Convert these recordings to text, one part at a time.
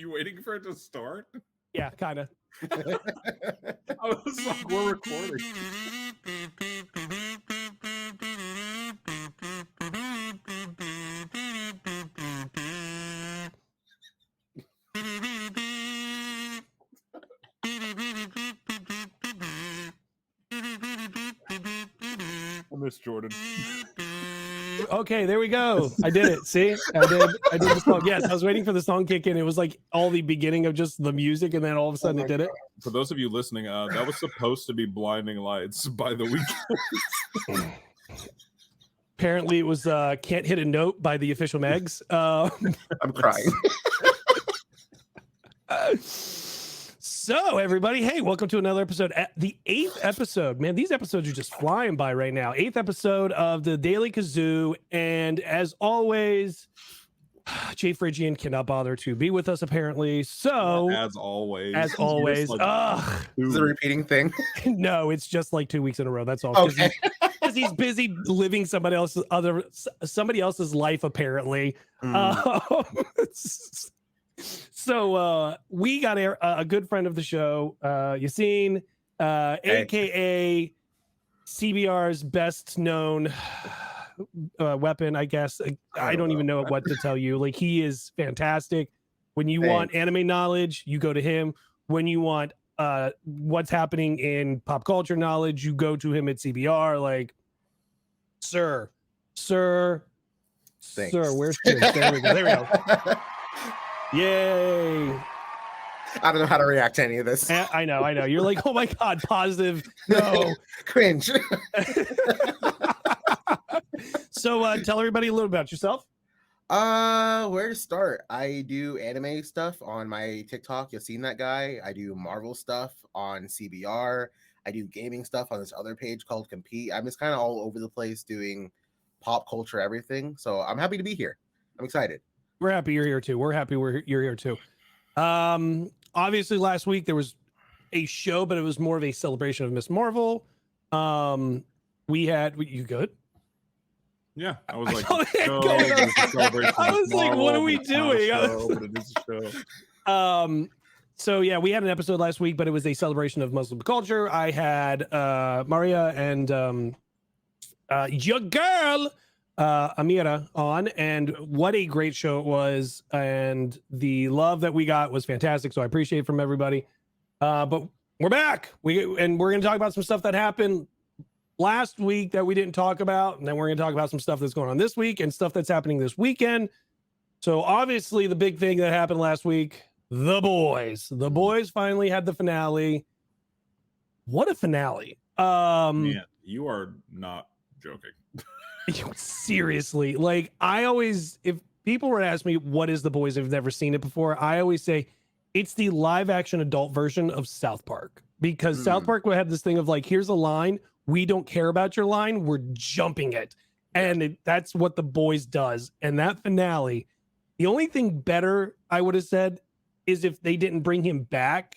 you waiting for it to start? Yeah, kind of. I was like, we're recording. I miss Jordan. Okay, there we go. I did it. See, I did the song. Yes, I was waiting for the song kick in. It was like all the beginning of just the music, and then all of a sudden it did it. For those of you listening, that was supposed to be Blinding Lights by The Weeknd. Apparently, it was "Can't Hit a Note" by the Official Megs. I'm crying. So, everybody, hey, welcome to another episode. The 8th episode. Man, these episodes are just flying by right now. 8th episode of the Daily Kazoo. And as always, JPhrygian cannot bother to be with us, apparently. So, as always. Like, is it a repeating thing? No, it's just like 2 weeks in a row. That's all. Okay. Because he's busy living somebody else's life, apparently. So we got a good friend of the show, Yassine, aka CBR's best known weapon, I guess. I don't even know what to tell you. Like, he is fantastic. When you want anime knowledge, you go to him. When you want what's happening in pop culture knowledge, you go to him at CBR. Like, sir, where's Chris? There we go. Yay. I don't know how to react to any of this. I know. You're like, oh my God, positive. No. Cringe. So tell everybody a little about yourself. Where to start? I do anime stuff on my TikTok. You've seen that guy. I do Marvel stuff on CBR. I do gaming stuff on this other page called Compete. I'm just kind of all over the place doing pop culture, everything. So I'm happy to be here. I'm excited. We're happy you're here too. You're here too. Obviously last week there was a show, but it was more of a celebration of Miss Marvel. You good? Yeah, I was like, what are we doing? So yeah, we had an episode last week, but it was a celebration of Muslim culture. I had Maria and your girl Amira on, and what a great show it was, and the love that we got was fantastic, so I appreciate it from everybody. But we're back. We're going to talk about some stuff that happened last week that we didn't talk about, and then we're going to talk about some stuff that's going on this week and stuff that's happening this weekend. So obviously the big thing that happened last week, The Boys finally had the finale. What a finale. Man, you are not joking. Seriously, like, if people were to ask me what is The Boys, I've never seen it before, I always say it's the live action adult version of South Park, because South Park would have this thing of like, here's a line, we don't care about your line, we're jumping it, and that's what The Boys does. And that finale, the only thing better I would have said is if they didn't bring him back,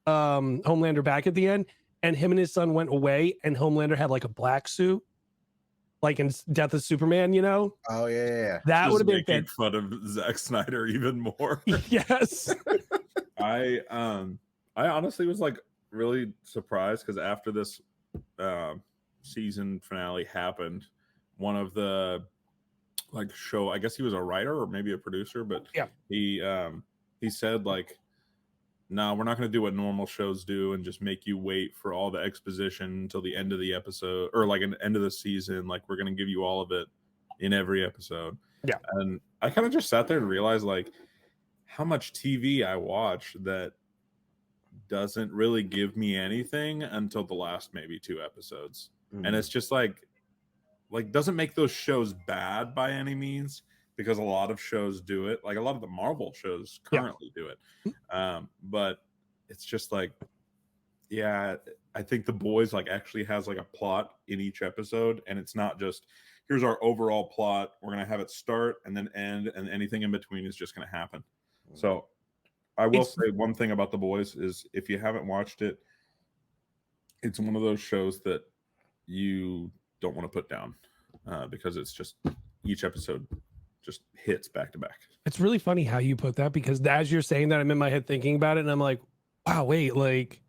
Homelander back at the end, and him and his son went away and Homelander had like a black suit, like in Death of Superman, you know? Oh yeah. That would have been making fun of Zack Snyder even more. Yes. I honestly was like really surprised, because after this season finale happened, one of the show, I guess he was a writer or maybe a producer, but yeah, he said like, no, we're not going to do what normal shows do and just make you wait for all the exposition until the end of the episode, or like an end of the season. Like, we're going to give you all of it in every episode. Yeah. And I kind of just sat there and realized like how much TV I watch that doesn't really give me anything until the last maybe 2 episodes. And it's just like doesn't make those shows bad by any means, because a lot of shows do it. Like, a lot of the Marvel shows currently do it. But it's just like, yeah, I think The Boys like actually has like a plot in each episode, and it's not just, here's our overall plot, we're going to have it start and then end, and anything in between is just going to happen. So I will say one thing about The Boys is, if you haven't watched it, it's one of those shows that you don't want to put down, because it's just, each episode just hits back to back. It's really funny how you put that, because as you're saying that, I'm in my head thinking about it, and I'm like, wow, wait, like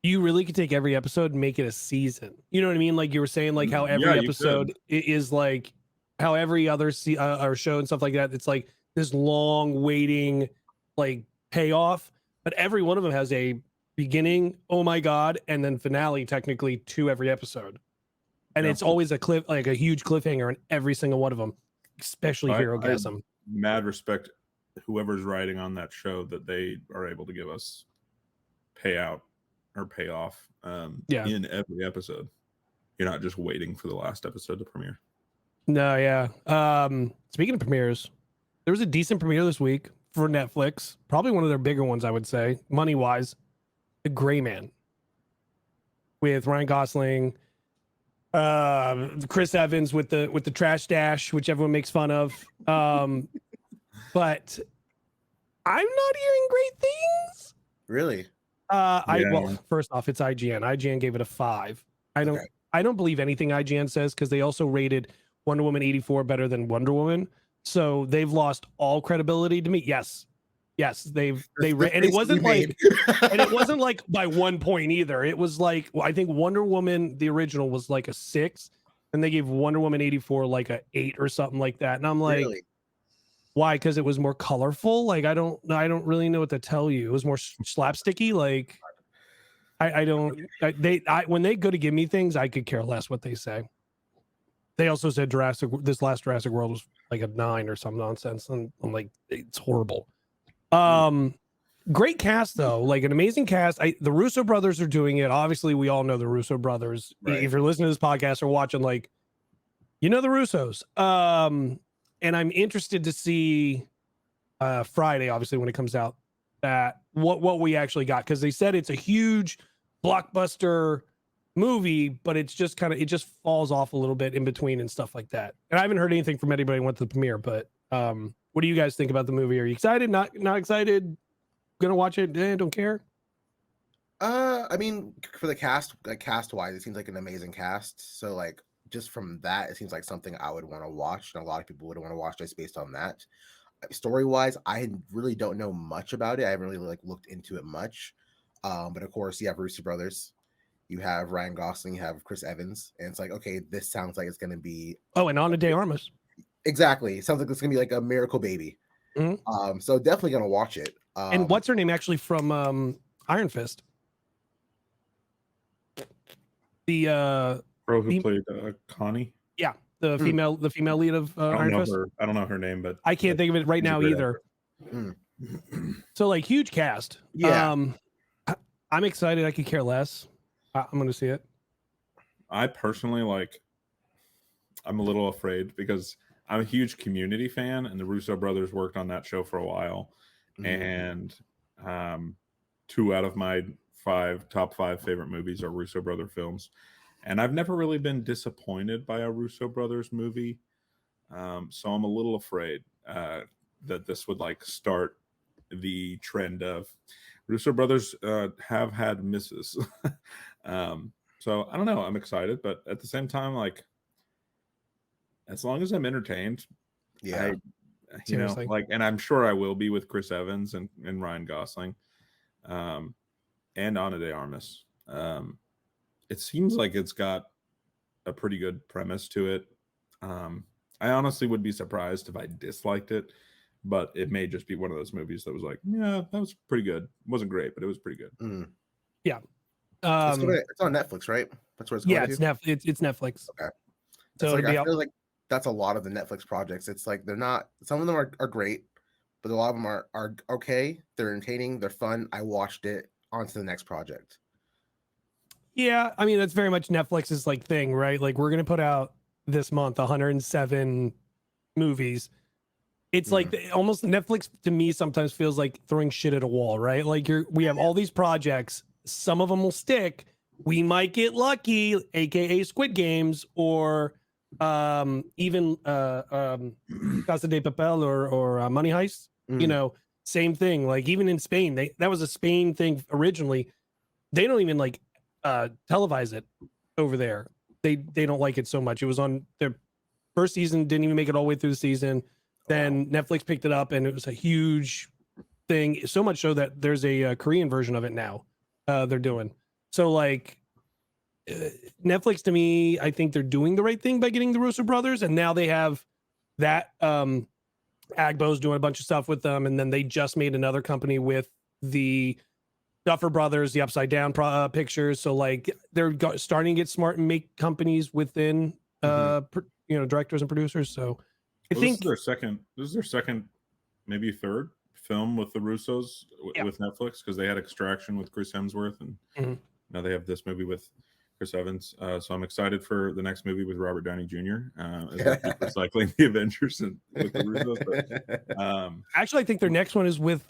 you really could take every episode and make it a season. You know what I mean? Like you were saying, like how every episode is like how every other or show and stuff like that. It's like this long waiting, like payoff, but every one of them has a beginning, oh my god, and then finale technically to every episode, and it's always a like a huge cliffhanger in every single one of them, especially Hero Gasm. Mad respect whoever's writing on that show that they are able to give us payout or payoff in every episode. You're not just waiting for the last episode to premiere. No, yeah. Speaking of premieres, there was a decent premiere this week for Netflix, probably one of their bigger ones, I would say, money wise. The Gray Man with Ryan Gosling, Chris Evans with the trash stash, which everyone makes fun of. But I'm not hearing great things. Really? Well, first off, it's IGN. IGN gave it a 5. I don't believe anything IGN says, because they also rated Wonder Woman 84 better than Wonder Woman. So they've lost all credibility to me. Yes, and it wasn't like and it wasn't like by 1 point either. It was like, well, I think Wonder Woman the original was like a 6, and they gave Wonder Woman 84 like a 8 or something like that. And I'm like, really? Why? Because it was more colorful. Like I don't really know what to tell you. It was more slapsticky. Like when they go to give me things, I could care less what they say. They also said this last Jurassic World was like a 9 or some nonsense, and I'm like, it's horrible. Great cast though, like an amazing cast. The Russo brothers are doing it. Obviously, we all know the Russo brothers. Right. If you're listening to this podcast or watching, like, you know the Russos. And I'm interested to see Friday, obviously, when it comes out, that what we actually got, because they said it's a huge blockbuster movie, but it's just it just falls off a little bit in between and stuff like that. And I haven't heard anything from anybody who went to the premiere, but what do you guys think about the movie? Are you excited? Not excited? Gonna watch it? Don't care. I mean, for the cast, like cast wise, it seems like an amazing cast. So like, just from that, it seems like something I would want to watch, and a lot of people would want to watch just based on that. Story wise, I really don't know much about it. I haven't really like looked into it much. But of course, you have Russo brothers, you have Ryan Gosling, you have Chris Evans, and it's like, okay, this sounds like it's gonna be and Ana de Armas. Exactly. It sounds like it's gonna be like a miracle baby. Mm-hmm. So definitely gonna watch it. And what's her name actually from Iron Fist? The girl who played Connie. Yeah, the female lead of Iron Fist. I don't know her name, but I can't think of it right now either. So like, huge cast. Yeah. I'm excited. I could care less. I'm going to see it. I personally I'm a little afraid, because I'm a huge Community fan, and the Russo brothers worked on that show for a while. And 2 out of my top 5 favorite movies are Russo brother films. And I've never really been disappointed by a Russo brothers movie. So I'm a little afraid that this would like start the trend of Russo brothers have had misses. So I don't know. I'm excited, but at the same time, like, as long as I'm entertained, and I'm sure I will be with Chris Evans and Ryan Gosling, and Ana de Armas. It seems like it's got a pretty good premise to it. I honestly would be surprised if I disliked it, but it may just be one of those movies that was like, yeah, that was pretty good. It wasn't great, but it was pretty good. Yeah. It's on Netflix, right? That's where it's going. It's Netflix. Okay. So I feel like that's a lot of the Netflix projects. It's like they're not, some of them are great, but a lot of them are okay. They're entertaining, they're fun. I watched it, on to the next project. Yeah, I mean, that's very much Netflix's like thing, right? Like, we're gonna put out this month 107 movies. It's like almost Netflix to me sometimes feels like throwing shit at a wall, right? Like, we have all these projects, some of them will stick. We might get lucky, aka Squid Games, or even Casa de Papel or Money Heist. You know, same thing. Like, even in Spain, that was a Spain thing originally. They don't even like televise it over there. They don't like it so much. It was on their first season, didn't even make it all the way through the season. Then Netflix picked it up, and it was a huge thing. So much so that there's a Korean version of it now. They're doing so like. Netflix, to me, I think they're doing the right thing by getting the Russo brothers, and now they have that Agbo's doing a bunch of stuff with them, and then they just made another company with the Duffer Brothers, the Upside Down pictures. So like they're starting to get smart and make companies within directors and producers. So I think this is their second, maybe third film with the Russos with Netflix, because they had Extraction with Chris Hemsworth, and now they have this movie with Chris Evans. So I'm excited for the next movie with Robert Downey Jr. As they keep recycling the Avengers and with the Russos. But, actually, I think their next one is with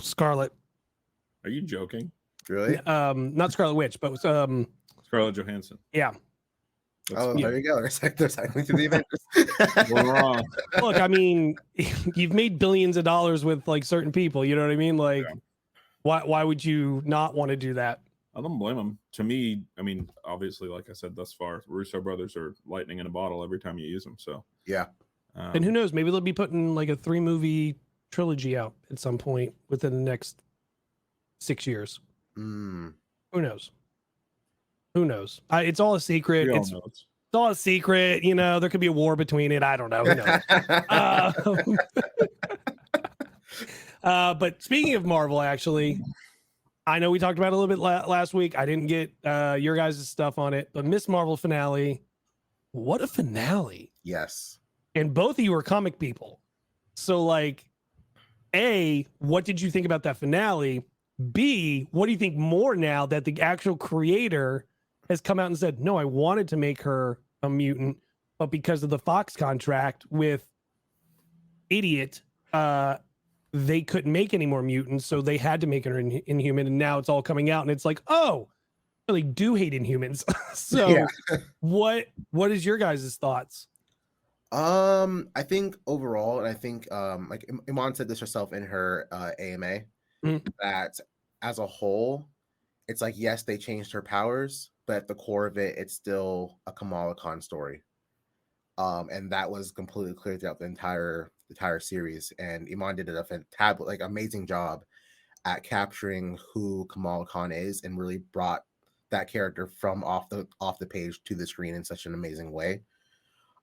Scarlet. Are you joking? Really? Not Scarlet Witch, but Scarlett Johansson. Yeah. There you go. They're cycling through the Avengers. We're wrong. Look, I mean, you've made billions of dollars with like certain people. You know what I mean? Like, why would you not want to do that? I don't blame them. To me, I mean, obviously, like I said, thus far, Russo brothers are lightning in a bottle every time you use them. So yeah. And who knows? Maybe they'll be putting like a 3-movie trilogy out at some point within the next 6 years. Who knows? Who knows? It's all a secret. It's all a secret. You know, there could be a war between it. I don't know. Who knows? But speaking of Marvel, actually, I know we talked about it a little bit last week. I didn't get your guys' stuff on it, but Miss Marvel finale, what a finale. Yes. And both of you are comic people. So like, A, what did you think about that finale? B, what do you think more now that the actual creator has come out and said, no, I wanted to make her a mutant, but because of the Fox contract with Idiot, they couldn't make any more mutants, so they had to make her Inhuman, and now it's all coming out, and it's like, oh, I really do hate Inhumans. So what is your guys' thoughts? I think overall, and I think like Iman said this herself in her AMA, that as a whole, it's like, yes, they changed her powers, but at the core of it, it's still a Kamala Khan story. And that was completely clear throughout the entire series. And Iman did a fantastic, like, amazing job at capturing who Kamala Khan is, and really brought that character from off the page to the screen in such an amazing way.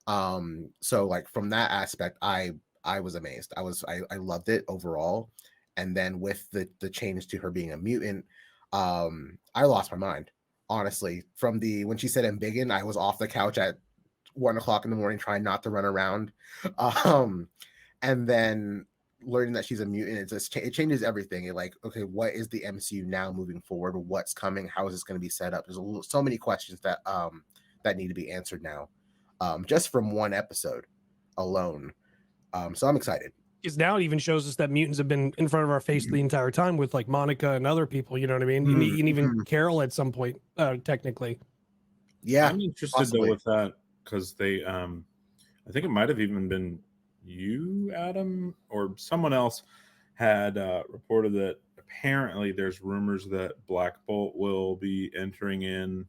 So like from that aspect, I was amazed. I loved it overall. And then with the change to her being a mutant, I lost my mind, honestly. From when she said Embiggen, I was off the couch at 1 o'clock in the morning trying not to run around. And then learning that she's a mutant, it changes everything. It like, okay, what is the MCU now moving forward? What's coming? How is this going to be set up? There's so many questions that need to be answered now, just from one episode alone. So I'm excited. Because now it even shows us that mutants have been in front of our face the entire time with like Monica and other people. You know what I mean? And even Carol at some point, technically. Yeah, I'm interested though with that, because they, I think it might have even been you, Adam, or someone else had reported that apparently there's rumors that Black Bolt will be entering in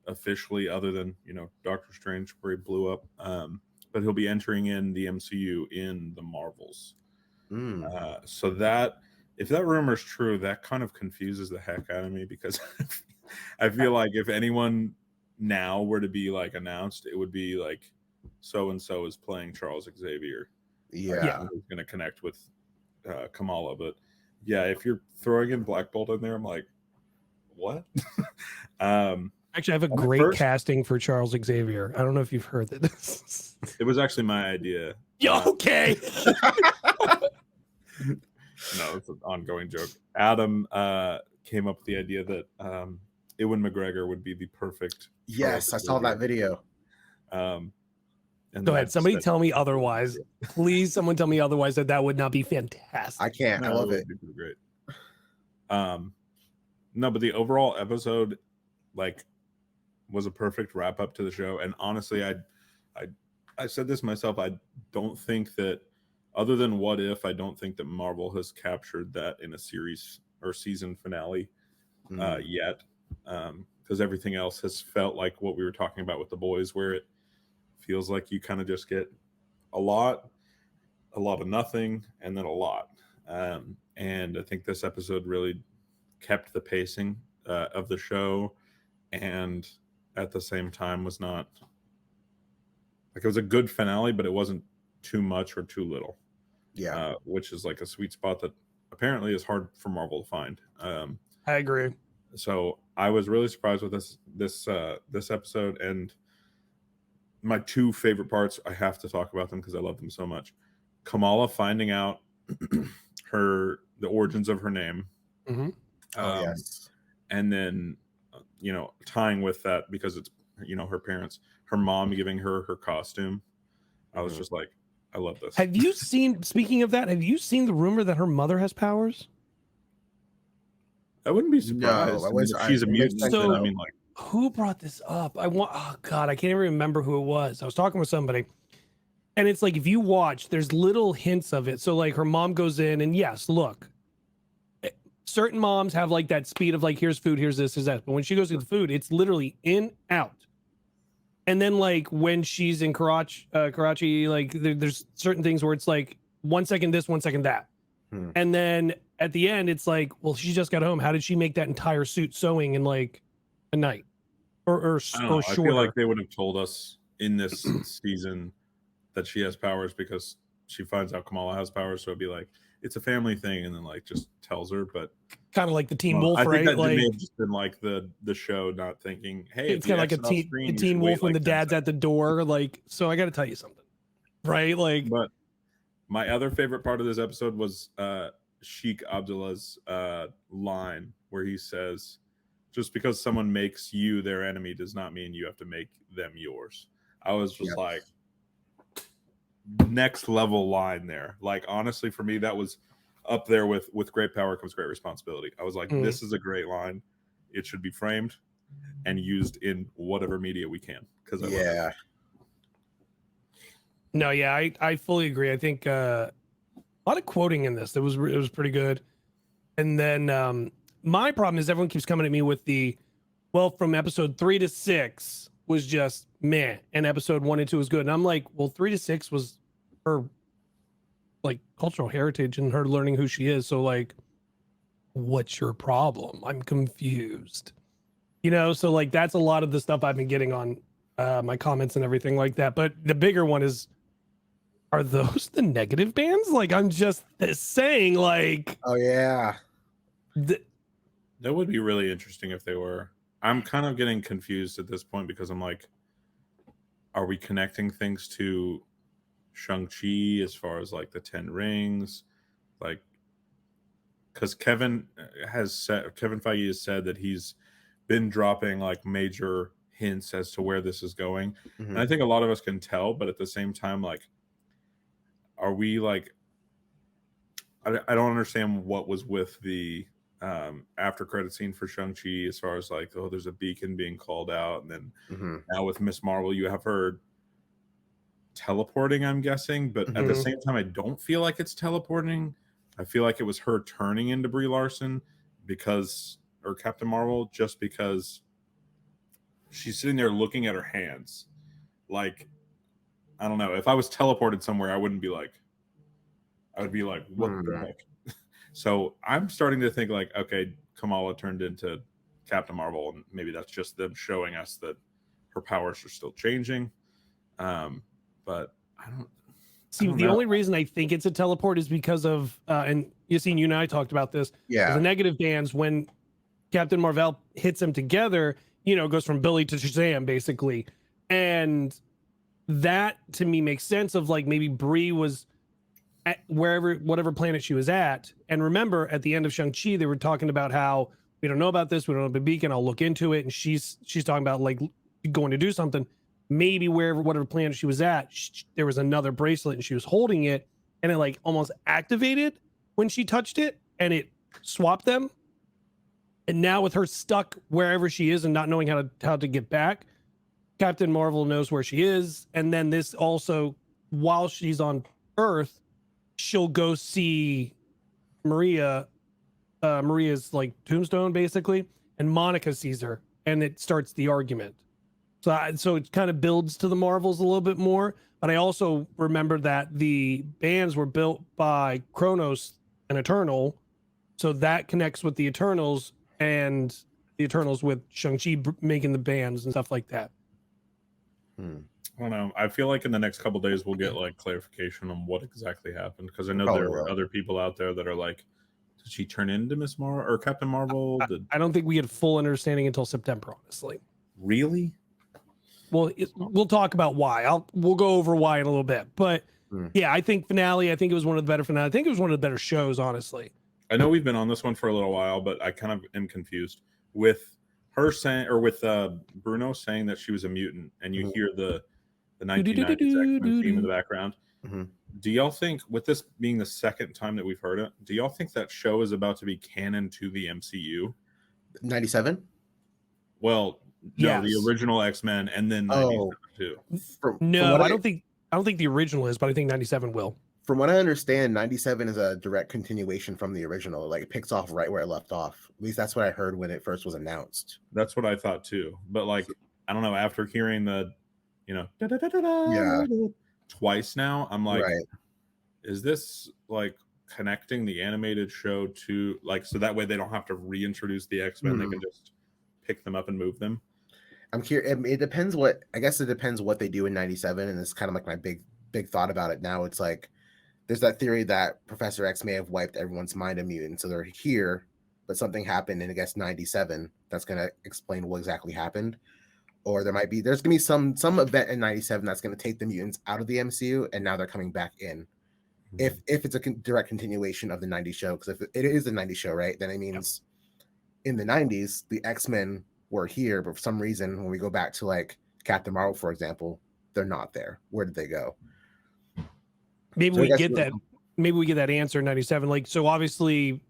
officially, other than, you know, Doctor Strange where he blew up, but he'll be entering in the MCU in the Marvels. So that, if that rumor is true, that kind of confuses the heck out of me, because I feel like if anyone now were to be like announced, it would be like so and so is playing Charles Xavier. Who's going to connect with Kamala. But yeah, if you're throwing in Black Bolt in there, I'm like, what? Actually, I have a great casting for Charles Xavier. I don't know if you've heard that. It was actually my idea. Okay. No, it's an ongoing joke. Adam came up with the idea that Ewan McGregor would be the perfect. Yes, I saw that video. And go ahead. Somebody tell me otherwise. Please, someone tell me otherwise, that would not be fantastic. I can't. I love it. Great. No, but the overall episode, like, was a perfect wrap up to the show. And honestly, I said this myself. I don't think that, other than What If, I don't think that Marvel has captured that in a series or season finale yet. Because everything else has felt like what we were talking about with The Boys, where it feels like you kind of just get a lot of nothing, and then a lot. And I think this episode really kept the pacing of the show, and at the same time was not like, it was a good finale, but it wasn't too much or too little. Yeah. Which is like a sweet spot that apparently is hard for Marvel to find. I agree. So I was really surprised with this episode, and my two favorite parts, I have to talk about them because I love them so much. Kamala finding out the origins of her name. Mm-hmm. Yes. And then tying with that, because it's her parents, her mom giving her costume. I was just like, I love this. Have you seen, speaking of that, have you seen the rumor that her mother has powers? I wouldn't be surprised. No, I mean, if she's a mutant, so, then I mean, like, who brought this up? Oh God, I can't even remember who it was. I was talking with somebody, and it's like, if you watch, there's little hints of it. So like, her mom goes in, and yes, look, certain moms have like that speed of like, here's food, here's this, here's that. But when she goes to the food, it's literally in, out. And then like when she's in Karachi, like there's certain things where it's like 1 second this, 1 second that. And then at the end, it's like, well, she just got home. How did she make that entire suit sewing in like a night or shorter? I feel like they would have told us in this season that she has powers, because she finds out Kamala has powers. So it'd be like, it's a family thing, and then like just tells her. But kind of like the Teen Wolf, I think right? that like, may have just been like the show not thinking, hey, it's kind of like a Teen Wolf when the dad's at the door. Like, so I got to tell you something, right? Like, but my other favorite part of this episode was Sheikh Abdullah's line where he says, just because someone makes you their enemy does not mean you have to make them yours. I was just like, next level line there. Like, honestly, for me, that was up there with great power comes great responsibility. I was like, this is a great line. It should be framed and used in whatever media we can. Because no, yeah, I fully agree. I think a lot of quoting in this. It was pretty good. And then my problem is everyone keeps coming at me with from episode 3 to 6 was just meh, and episode 1 and 2 was good. And I'm like, well, 3 to 6 was her like cultural heritage and her learning who she is. So like, what's your problem? I'm confused. So like, that's a lot of the stuff I've been getting on my comments and everything like that. But the bigger one is, are those the negative bands? Like, I'm just saying, like, oh yeah, that would be really interesting if they were. I'm kind of getting confused at this point, because I'm like, are we connecting things to Shang-Chi as far as like the 10 rings? Like, because Kevin Feige has said that he's been dropping like major hints as to where this is going. And I think a lot of us can tell, but at the same time, like, are we like, I don't understand what was with the after credit scene for Shang-Chi as far as like, oh, there's a beacon being called out, and then now with Miss Marvel you have her teleporting, I'm guessing, but at the same time I don't feel like it's teleporting. I feel like it was her turning into Brie Larson or Captain Marvel, just because she's sitting there looking at her hands. Like, I don't know, if I was teleported somewhere, I would be like, what the heck? So I'm starting to think like, okay, Kamala turned into Captain Marvel, and maybe that's just them showing us that her powers are still changing. But I don't see. The only reason I think it's a teleport is because of, and Yassine, you and I talked about this. Yeah. The negative bands, when Captain Marvel hits them together, goes from Billy to Shazam basically, and that to me makes sense of like, maybe Brie was at whatever planet she was at. And remember, at the end of Shang-Chi, they were talking about how we don't know about this, we don't know about Beacon, I'll look into it. And she's talking about like going to do something. Maybe whatever planet she was at, there was another bracelet and she was holding it, and it like almost activated when she touched it, and it swapped them. And now with her stuck wherever she is and not knowing how to get back, Captain Marvel knows where she is. And then this also, while she's on Earth, she'll go see Maria's like tombstone basically, and Monica sees her, and it starts the argument. So it kind of builds to the Marvels a little bit more. But I also remember that the bands were built by Kronos and Eternal, so that connects with the Eternals and the Eternals with Shang-Chi making the bands and stuff like that. I don't know. I feel like in the next couple days we'll get like clarification on what exactly happened, because I know there were other people out there that are like, did she turn into Miss Marvel or Captain Marvel? I don't think we get a full understanding until September, honestly. Really? Well, we'll talk about why. We'll go over why in a little bit, but yeah, I think finale. I think it was one of the better finale. I think it was one of the better shows, honestly. I know we've been on this one for a little while, but I kind of am confused with her saying, or with Bruno saying that she was a mutant, and you hear the 1990s X-Men theme in the background. Do y'all think, with this being the second time that we've heard it, do y'all think that show is about to be canon to the MCU? 97? Well, no, the original X-Men, and then 97 too. I don't think the original is, but I think 97 will. From what I understand, 97 is a direct continuation from the original. Like, it picks off right where it left off. At least that's what I heard when it first was announced. That's what I thought too. But like, I don't know, after hearing the, twice now, I'm like, is this like connecting the animated show to, like, so that way they don't have to reintroduce the X-Men, they can just pick them up and move them? I'm curious. It depends I guess it depends what they do in 97, and it's kind of like my big thought about it now. It's like, there's that theory that Professor X may have wiped everyone's mind of mutants, so they're here, but something happened in, I guess, 97 that's going to explain what exactly happened. Or there's going to be some event in 97 that's going to take the mutants out of the MCU, and now they're coming back in. If it's a direct continuation of the 90s show, because if it is the 90s show, right, then it means in the 90s, the X-Men were here, but for some reason, when we go back to like Captain Marvel, for example, they're not there. Where did they go? Maybe we get that. Maybe we get that answer in 97. Like, so obviously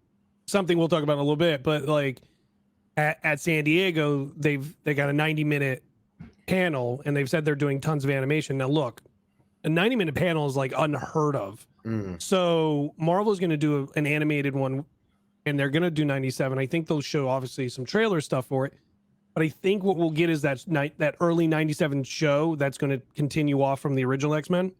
something we'll talk about in a little bit, but like at San Diego, they got a 90-minute panel, and they've said they're doing tons of animation. Now look, a 90-minute panel is like unheard of. So Marvel's going to do an animated one, and they're going to do 97. I think they'll show obviously some trailer stuff for it. But I think what we'll get is that early 97 show that's going to continue off from the original X-Men.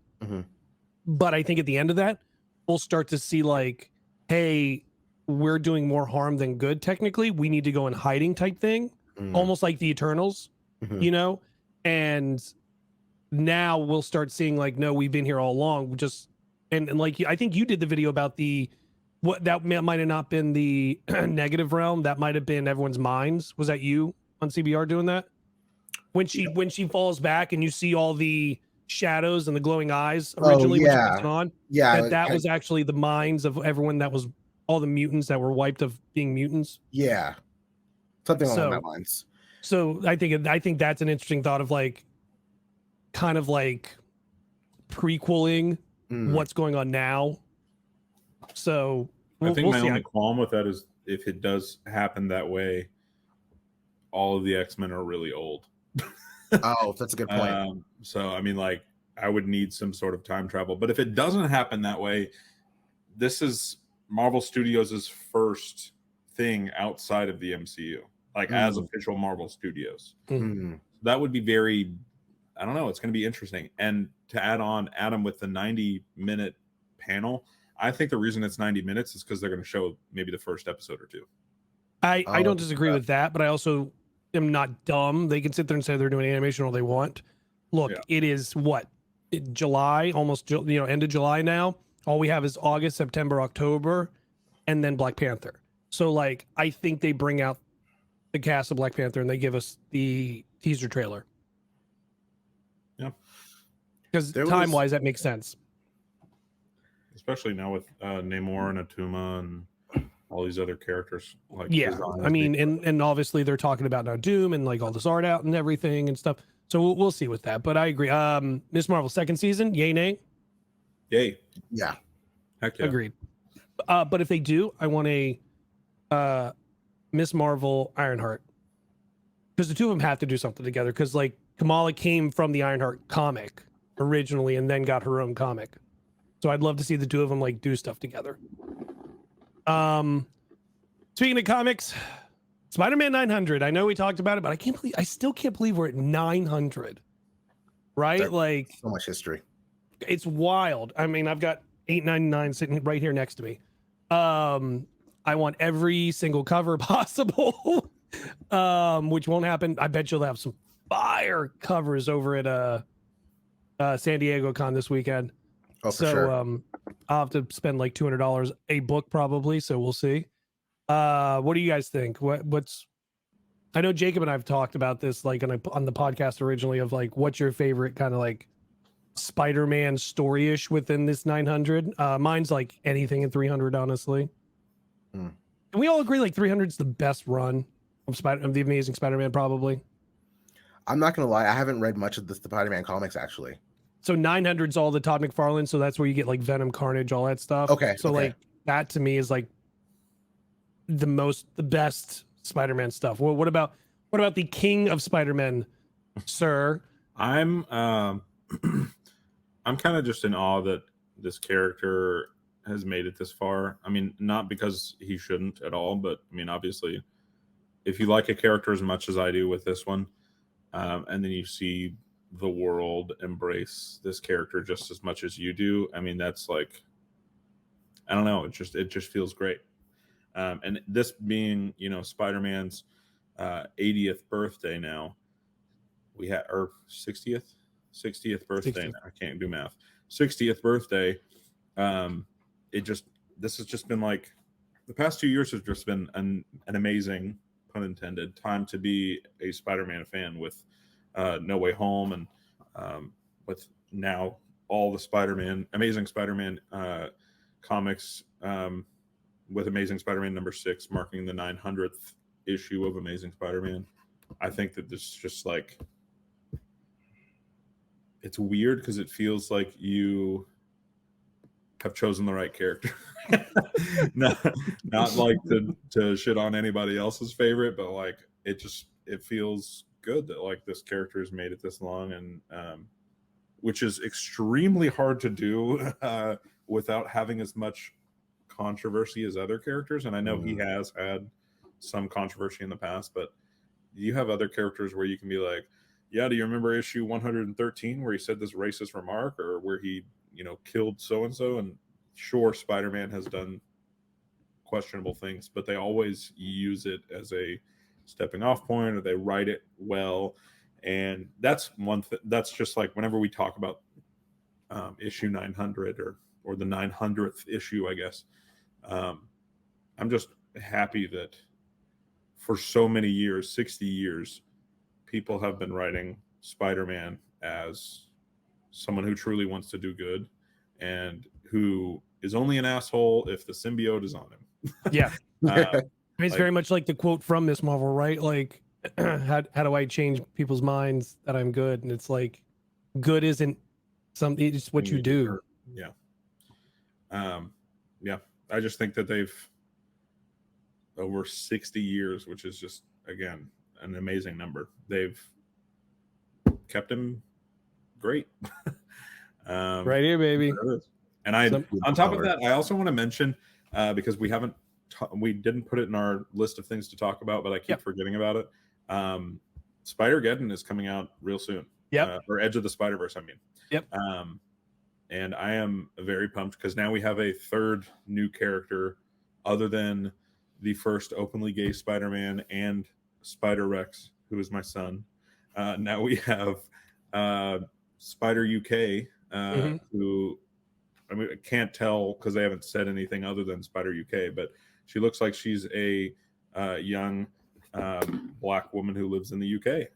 But I think at the end of that, we'll start to see like, hey, we're doing more harm than good. Technically, we need to go in hiding type thing, almost like the Eternals, and now we'll start seeing like, no, we've been here all along. And like, I think you did the video about what that might have not been the negative realm. That might have been everyone's minds. Was that you on CBR doing that? When she falls back and you see all the shadows and the glowing eyes originally, when she puts it on, that was actually the minds of everyone, that was all the mutants that were wiped of being mutants. Something along that lines. So I think that's an interesting thought of like, kind of like prequeling what's going on now. So I think my only qualm with that is if it does happen that way, all of the X-Men are really old. Oh, that's a good point. So I mean, like, I would need some sort of time travel. But if it doesn't happen that way, this is Marvel Studios' first thing outside of the MCU, like as official Marvel Studios. That would be very, I don't know, it's going to be interesting. And to add on, Adam, with the 90-minute panel, I think the reason it's 90 minutes is because they're going to show maybe the first episode or two. I don't disagree with that, but I also am not dumb. They can sit there and say they're doing animation all they want. Look, it is July, almost, end of July now. All we have is August, September, October, and then Black Panther. So like, I think they bring out the cast of Black Panther and they give us the teaser trailer. Yeah. Because time-wise, that makes sense. Especially now with Namor and Atuma and all these other characters. Like, I mean, and obviously they're talking about now Doom and like all this art out and everything and stuff. So we'll see with that. But I agree. Miss Marvel second season, yay, nay? Yay. Yeah. Heck yeah. Agreed. But if they do, I want a Miss Marvel Ironheart, because the two of them have to do something together. Because like Kamala came from the Ironheart comic originally and then got her own comic. So I'd love to see the two of them like do stuff together. Speaking of comics, Spider-Man 900. I know we talked about it, but I still can't believe we're at 900. Right? There's like so much history. It's wild. I mean, I've got 899 sitting right here next to me. I want every single cover possible. Which won't happen. I bet you'll have some fire covers over at San Diego Con this weekend. Oh, for sure. I'll have to spend like $200 a book probably, so we'll see. What do you guys think? What's I know Jacob and I've talked about this like on the podcast originally of like what's your favorite kind of like Spider-Man story-ish within this 900? Mine's like anything in 300, honestly. Hmm. Can we all agree like 300 is the best run of the Amazing Spider-Man probably? I'm not gonna lie, I haven't read much of the Spider-Man comics actually. So 900's all the Todd McFarlane, so that's where you get like Venom, Carnage, all that stuff. Okay. So like that to me is like the best Spider-Man stuff. Well, what about the King of Spider-Man, sir? I'm kind of just in awe that this character has made it this far. I mean, not because he shouldn't at all, but I mean, obviously, if you like a character as much as I do with this one, and then you see the world embrace this character just as much as you do, I mean, that's like, I don't know, it just feels great. And this being, Spider-Man's 80th birthday now, we had or 60th birthday. 60th. I can't do math. 60th birthday. This has just been like the past 2 years have just been an amazing, pun intended, time to be a Spider-Man fan with No Way Home and with now all the Amazing Spider-Man comics, with Amazing Spider-Man #6 marking the 900th issue of Amazing Spider-Man. I think that this is just like, it's weird because it feels like you have chosen the right character. not like to shit on anybody else's favorite, but like it feels good that like this character has made it this long, and which is extremely hard to do without having as much controversy as other characters. And I know he has had some controversy in the past, but you have other characters where you can be like, yeah, do you remember issue 113 where he said this racist remark, or where he, killed so-and-so? And sure, Spider-Man has done questionable things, but they always use it as a stepping off point, or they write it well. And that's one thing. That's just like whenever we talk about issue 900 or the 900th issue, I guess, I'm just happy that for so many years, 60 years, people have been writing Spider-Man as someone who truly wants to do good and who is only an asshole if the symbiote is on him. Yeah. It's very much like the quote from Miss Marvel, right? Like, how do I change people's minds that I'm good? And it's like, good isn't something, it's what you do. Yeah. I just think that they've, over 60 years, which is just, again, an amazing number, they've kept him great. Right here, baby. And on top of that, I also want to mention, because we didn't put it in our list of things to talk about, but I keep forgetting about it. Spider-Geddon is coming out real soon. Yep. Or Edge of the Spider-Verse, I mean. Yep. And I am very pumped because now we have a third new character other than the first openly gay Spider-Man and Spider-Rex, who is my son. Now we have Spider UK, who, I mean, I can't tell because they haven't said anything other than Spider UK, but she looks like she's a young Black woman who lives in the UK,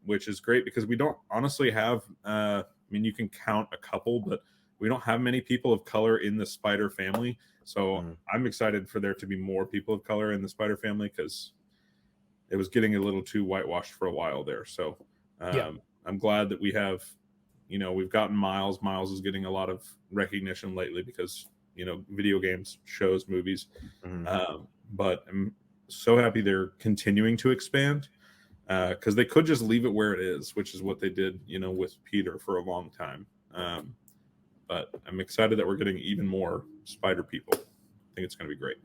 which is great because we don't honestly have, I mean, you can count a couple, but we don't have many people of color in the Spider family. So I'm excited for there to be more people of color in the Spider family because it was getting a little too whitewashed for a while there. So I'm glad that we have, we've gotten Miles. Miles is getting a lot of recognition lately because, video games, shows, movies. But I'm so happy they're continuing to expand because they could just leave it where it is, which is what they did, with Peter for a long time. But I'm excited that we're getting even more Spider people. I think it's going to be great.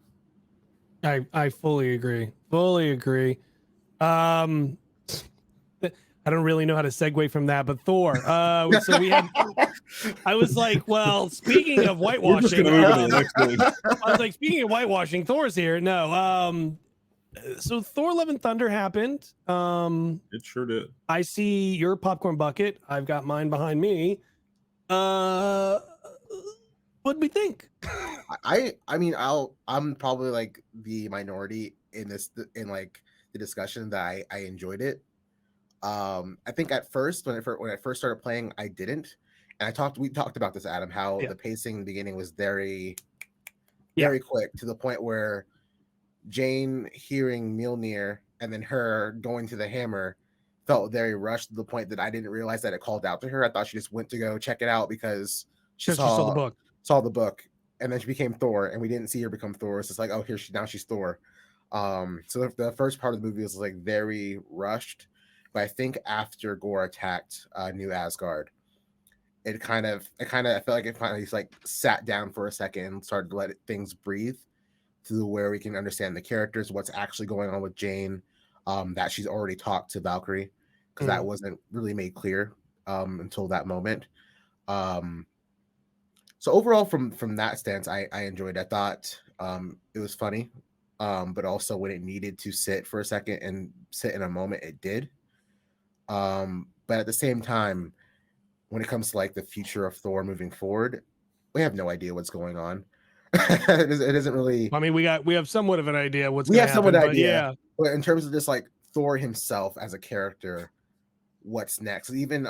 I fully agree. Fully agree. I don't really know how to segue from that, but Thor. So we had. I was like, well, speaking of We're just whitewashing, gonna move into the next thing. I was like, speaking of whitewashing, Thor's here. No. So Thor: Love and Thunder happened. It sure did. I see your popcorn bucket. I've got mine behind me. What'd we think? I mean, I'm probably like the minority in this, in like the discussion, that I enjoyed it. I think at first, when I first started playing, I didn't. And we talked about this, Adam, how the pacing in the beginning was very quick, to the point where Jane hearing Mjolnir and then her going to the hammer felt very rushed, to the point that I didn't realize that it called out to her. I thought she just went to go check it out because she saw the book. Saw the book, and then she became Thor, and we didn't see her become Thor. It's just like, oh, now she's Thor. So the first part of the movie was like very rushed, but I think after Gore attacked New Asgard, I felt like it finally like sat down for a second and started to let things breathe, to where we can understand the characters, what's actually going on with Jane, that she's already talked to Valkyrie, because that wasn't really made clear until that moment. So overall, from that stance, I enjoyed it. I thought it was funny, but also when it needed to sit for a second and sit in a moment, it did. But at the same time, when it comes to like the future of Thor moving forward, we have no idea what's going on. It isn't really. I mean, we have somewhat of an idea what's. We have somewhat of an idea, yeah. But in terms of just like Thor himself as a character, what's next? Even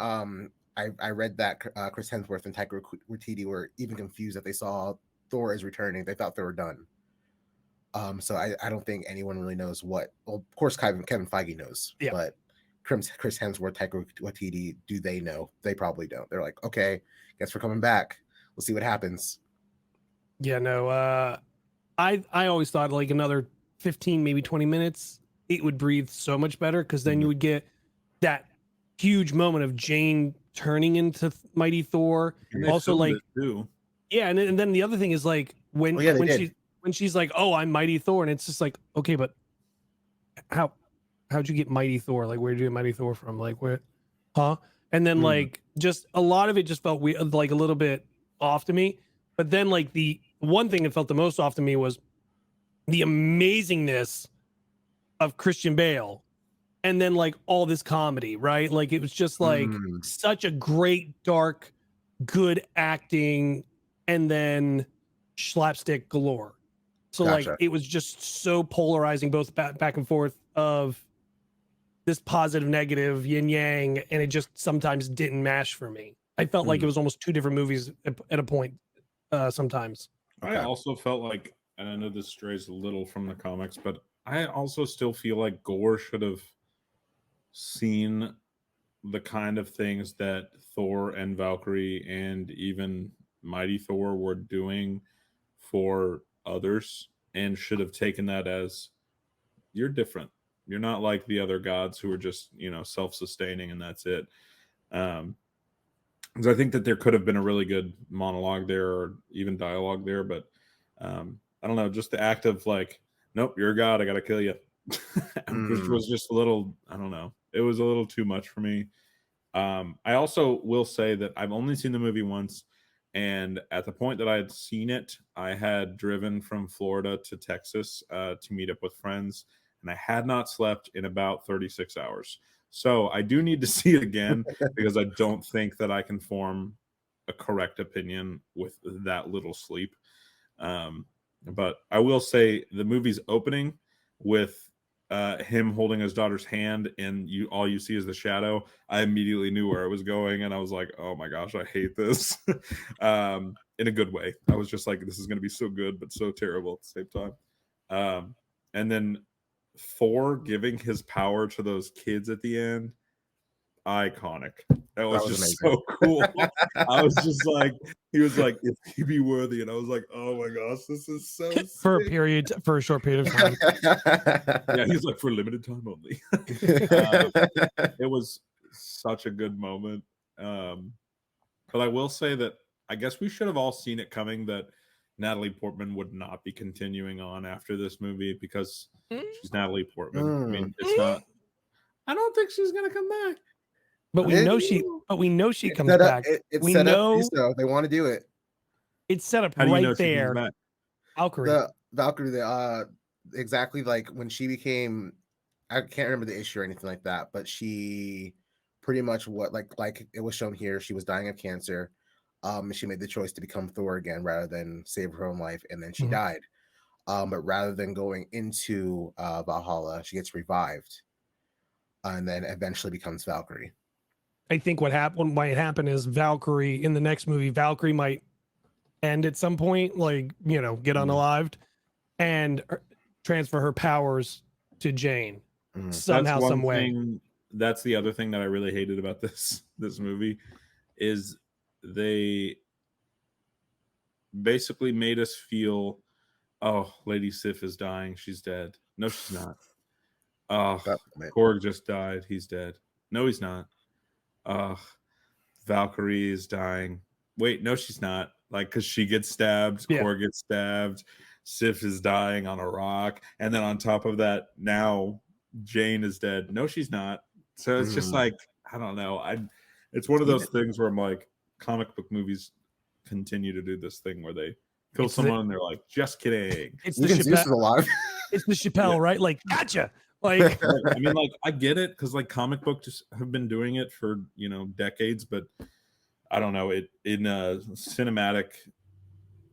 I read that Chris Hemsworth and Taika Waititi were even confused that they saw Thor is returning. They thought they were done. So I don't think anyone really knows what. Well, of course, Kevin Feige knows, but Chris Hemsworth, Taika Waititi, do they know? They probably don't. They're like, okay, guess we're coming back. We'll see what happens. Yeah, no. I always thought like another 15, maybe 20 minutes, it would breathe so much better, because then you would get that huge moment of Jane turning into Mighty Thor. Also, like, yeah, and then the other thing is like when she's like, oh, I'm Mighty Thor, and it's just like, okay, but how'd you get Mighty Thor? Like, where'd you get Mighty Thor from? Like, where, huh? And then like just a lot of it just felt weird, like a little bit off to me. But then like the one thing that felt the most off to me was the amazingness of Christian Bale. And then like all this comedy, right? Like it was just like such a great, dark, good acting, and then slapstick galore. So like it was just so polarizing, both back and forth of this positive, negative, yin yang, and it just sometimes didn't mash for me. I felt like it was almost two different movies at a point sometimes. I also felt like, and I know this strays a little from the comics, but I also still feel like Gore should have seen the kind of things that Thor and Valkyrie and even Mighty Thor were doing for others, and should have taken that as, you're different. You're not like the other gods who are just, self-sustaining and that's it. Because I think that there could have been a really good monologue there, or even dialogue there, but I don't know, just the act of like, nope, you're a god, I gotta kill you. Which was just a little, I don't know, it was a little too much for me. I also will say that I've only seen the movie once, and at the point that I had seen it, I had driven from Florida to Texas to meet up with friends, and I had not slept in about 36 hours. So I do need to see it again, because I don't think that I can form a correct opinion with that little sleep. But I will say the movie's opening with him holding his daughter's hand, and all you see is the shadow. I immediately knew where it was going, and I was like, oh my gosh, I hate this. In a good way. I was just like, this is going to be so good, but so terrible at the same time. And then Thor giving his power to those kids at the end, iconic. That was just amazing. So cool. I was just like, he was like, if he be worthy, and I was like, oh my gosh, this is so for sick. for a short period of time. Yeah, he's like, for a limited time only. It was such a good moment. But I will say that I guess we should have all seen it coming, that Natalie Portman would not be continuing on after this movie because she's Natalie Portman. I mean, it's not. I don't think she's gonna come back. But we know she comes back. It's we set know up, so they want to do it. It's set up How do you know right she comes there. back? Valkyrie, exactly like when she became, I can't remember the issue or anything like that, but she pretty much like it was shown here, she was dying of cancer. She made the choice to become Thor again rather than save her own life, and then she died. But rather than going into Valhalla, she gets revived, and then eventually becomes Valkyrie. I think what might happen is Valkyrie in the next movie, Valkyrie might end at some point, like, you know, get unalived and transfer her powers to Jane somehow, some way. That's the other thing that I really hated about this movie is they basically made us feel, oh, Lady Sif is dying. She's dead. No, she's not. Oh, Korg just died. He's dead. No, he's not. Valkyrie is dying. Wait, no, she's not. Like, because she gets stabbed, Korg gets stabbed, Sif is dying on a rock, and then on top of that, now Jane is dead. No, she's not. So it's just like, I don't know. It's one of those things where I'm like, comic book movies continue to do this thing where they kill someone and they're like, just kidding. It's the Chappelle. It's the Chappelle, right? Like, gotcha. Like, I mean, like, I get it because like comic book just have been doing it for, you know, decades, but I don't know. It in a cinematic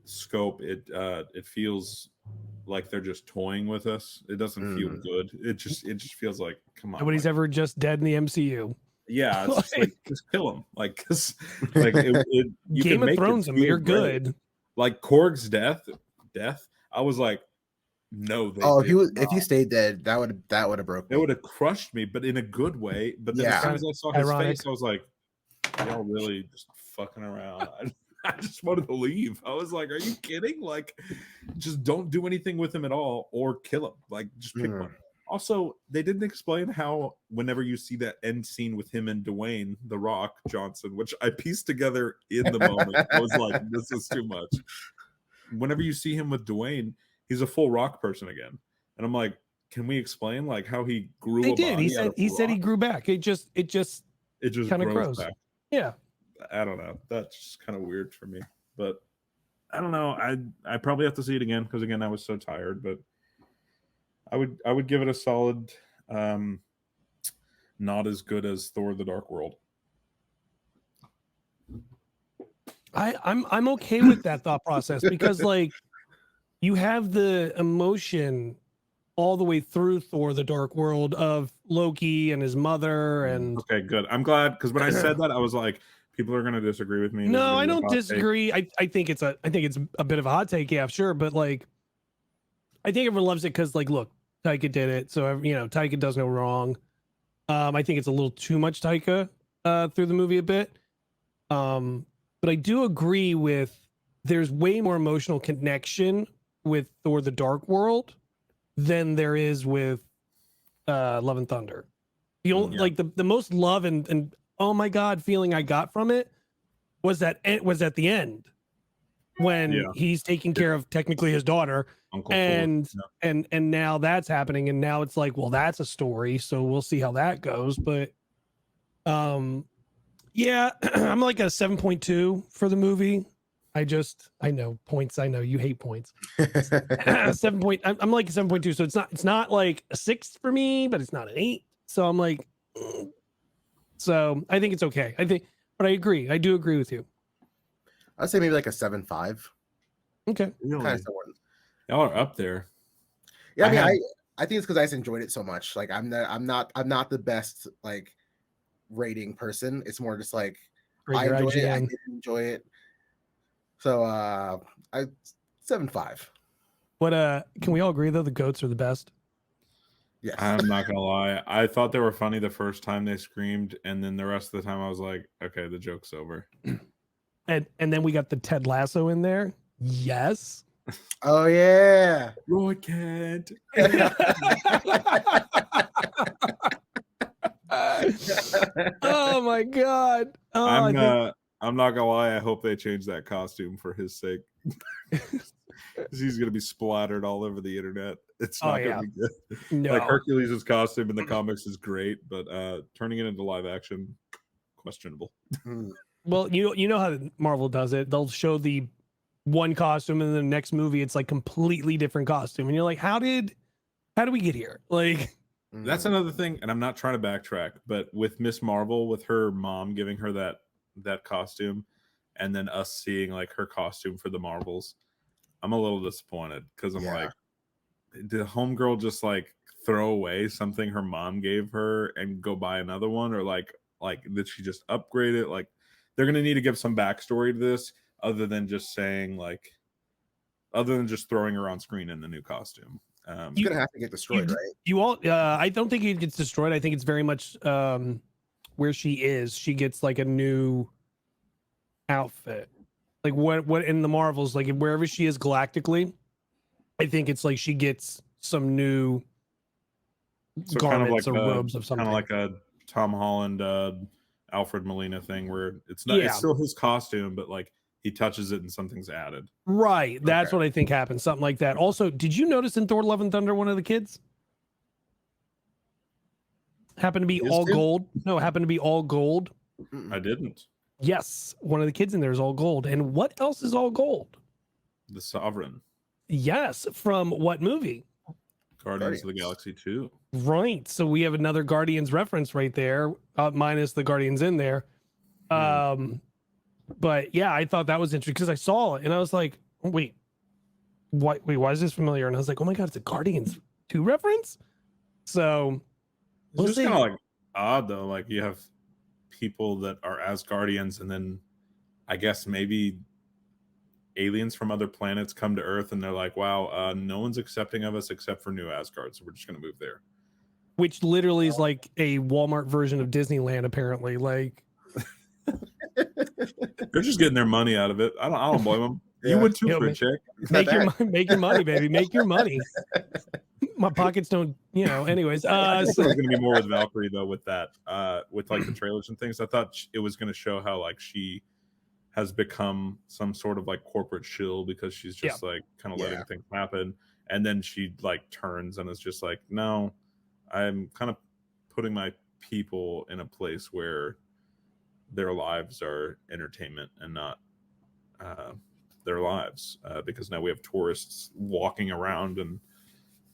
scope, it feels like they're just toying with us. It doesn't feel good. It just feels like, come on. Nobody's ever just dead in the MCU. Yeah, it's just like, just kill him. Like, because like you Game of Thrones, you're good. Like Korg's death. I was like, no. If he stayed dead, that would have broken. It would have crushed me, but in a good way. But then as soon as I saw his face, I was like, y'all really just fucking around. I just wanted to leave. I was like, are you kidding? Like, just don't do anything with him at all or kill him. Like, just pick one. Also, they didn't explain how whenever you see that end scene with him and Dwayne The Rock Johnson, which I pieced together in the moment, I was like, this is too much. Whenever you see him with Dwayne, he's a full rock person again. And I'm like, can we explain like how he grew a body? He said he grew back. It just kind of grows back. Yeah. I don't know. That's just kind of weird for me. But I don't know. I probably have to see it again because again, I was so tired. But I would give it a solid not as good as Thor the Dark World. I'm okay with that thought process because like you have the emotion all the way through Thor the Dark World of Loki and his mother and okay, good. I'm glad because when I said that I was like, people are gonna disagree with me. No, I don't disagree. I think it's a bit of a hot take, yeah, sure, but like I think everyone loves it because like look, Taika did it, so you know Taika does no wrong. I think it's a little too much Taika through the movie a bit. But I do agree with there's way more emotional connection with Thor the Dark World than there is with Love and Thunder. The only like the most love and oh my god feeling I got from it was at the end when he's taking care of technically his daughter. Uncle and now that's happening and now it's like, well, that's a story, so we'll see how that goes. But yeah, I'm like a 7.2 for the movie. I know points. I know you hate points. 7 point. I'm like a 7.2. So it's not like a 6 for me, but it's not an 8. So I'm like, so I think it's okay. But I agree. I do agree with you. I'd say maybe like a 7.5. Okay. Really? Kind of y'all are up there. Yeah, I think it's because I just enjoyed it so much. Like I'm not the best like rating person. It's more just like I enjoy it. I didn't enjoy it. So I 7.5. What can we all agree though the goats are the best? Yes. I'm not gonna lie. I thought they were funny the first time they screamed, and then the rest of the time I was like, okay, the joke's over. And then we got the Ted Lasso in there. Yes. Oh yeah. Roy can't. Oh my god. I'm I'm not gonna lie. I hope they change that costume for his sake. He's gonna be splattered all over the internet. It's not gonna be good. No. Like Hercules' costume in the comics is great, but turning it into live action, questionable. Well, you know how Marvel does it. They'll show the one costume, and then the next movie it's like completely different costume, and you're like, how did we get here? Like, that's another thing, and I'm not trying to backtrack, but with Miss Marvel, with her mom giving her that costume, and then us seeing like her costume for the Marvels, I'm a little disappointed because I'm like, did homegirl just like throw away something her mom gave her and go buy another one, or like did she just upgrade it? Like, they're gonna need to give some backstory to this, other than just saying other than just throwing her on screen in the new costume. You're gonna have to get destroyed, right? You all, I don't think it gets destroyed. I think it's very much where she is. She gets like a new outfit, like what in the Marvels, like wherever she is galactically. I think it's like she gets some new garments or robes of something. Kind of like a Tom Holland, Alfred Molina thing, where it's not. It's still his costume, but like he touches it and something's added. Right. That's what I think happened. Something like that. Also, did you notice in Thor: Love and Thunder one of the kids happened to be all gold? No, happened to be all gold. I didn't. Yes, one of the kids in there is all gold. And what else is all gold? The Sovereign. Yes, from what movie? Guardians of the Galaxy 2. Right. So we have another Guardians reference right there, minus the Guardians in there. But yeah, I thought that was interesting because I saw it and I was like, wait, why is this familiar? And I was like, oh my God, it's a Guardians 2 reference. So it's just kind of like odd though. Like you have people that are Asgardians, and then I guess maybe aliens from other planets come to Earth and they're like, wow, no one's accepting of us except for New Asgard, so we're just gonna move there. Which literally is like a Walmart version of Disneyland, apparently. Like they're just getting their money out of it. I don't blame them. You would too for a check. Make your money, baby. Make your money. My pockets don't, anyways. I thought it was gonna be more with Valkyrie though, with that, with like the trailers and things. I thought it was gonna show how like she has become some sort of like corporate shill because she's just like kind of letting things happen, and then she like turns and is just like, no, I'm kind of putting my people in a place where their lives are entertainment and not their lives, because now we have tourists walking around, and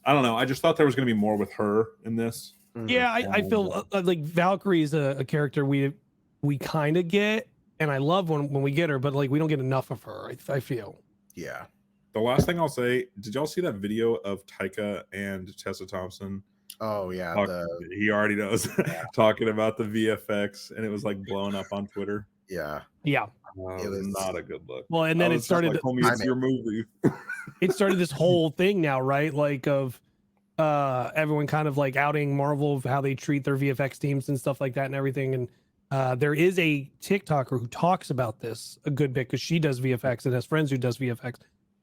I don't know. I just thought there was going to be more with her in this. Yeah, I feel like Valkyrie is a character we kind of get, and I love when we get her, but like we don't get enough of her. I feel. Yeah. The last thing I'll say, did y'all see that video of Taika and Tessa Thompson? Oh yeah, he already knows. Talking about the VFX, and it was like blowing up on Twitter. Yeah. It was not a good look. Well, and then it started. Like, homie, it's your movie. It started this whole thing now, right? Like of everyone kind of like outing Marvel of how they treat their VFX teams and stuff like that and everything. And there is a TikToker who talks about this a good bit because she does VFX and has friends who does VFX,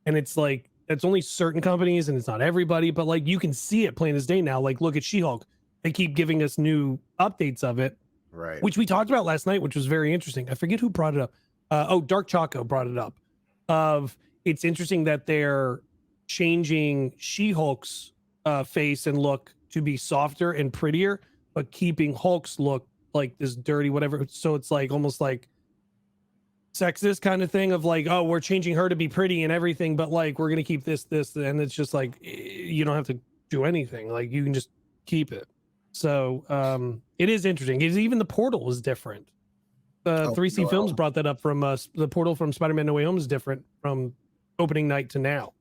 and it's like it's only certain companies and it's not everybody, but like you can see it plain as day now. Like look at She-Hulk; they keep giving us new updates of it, right? Which we talked about last night, which was very interesting. I forget who brought it up. Dark Choco brought it up. It's interesting that they're changing She-Hulk's face and look to be softer and prettier, but keeping Hulk's look like this dirty whatever. So it's like almost like sexist kind of thing of like, oh, we're changing her to be pretty and everything, but like we're gonna keep this, and it's just like you don't have to do anything. Like you can just keep it. So it is interesting. Even the portal is different. 3C Films brought that up from the portal from Spider-Man No Way Home is different from opening night to now.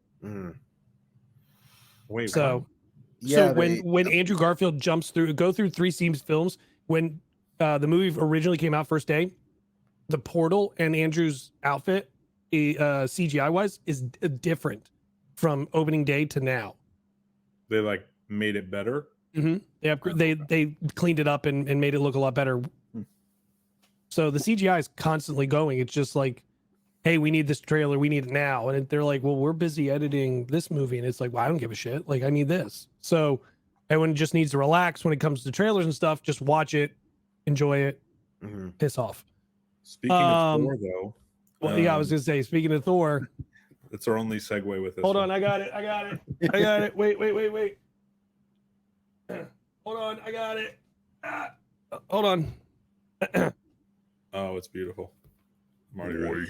Wait, so when Andrew Garfield go through 3C Films, when the movie originally came out first day, the portal and Andrew's outfit, CGI wise, is different from opening day to now. They like made it better. They cleaned it up and made it look a lot better. So the CGI is constantly going. It's just like, hey, we need this trailer. We need it now. And they're like, well, we're busy editing this movie. And it's like, well, I don't give a shit. Like, I need this. So everyone just needs to relax when it comes to trailers and stuff. Just watch it, enjoy it, piss off. Speaking of Thor, though. Well, yeah, I was gonna say. Speaking of Thor, that's our only segue with this. Hold on, I got it. Wait. Hold on, I got it. Hold on. Oh, it's beautiful. I'm already ready.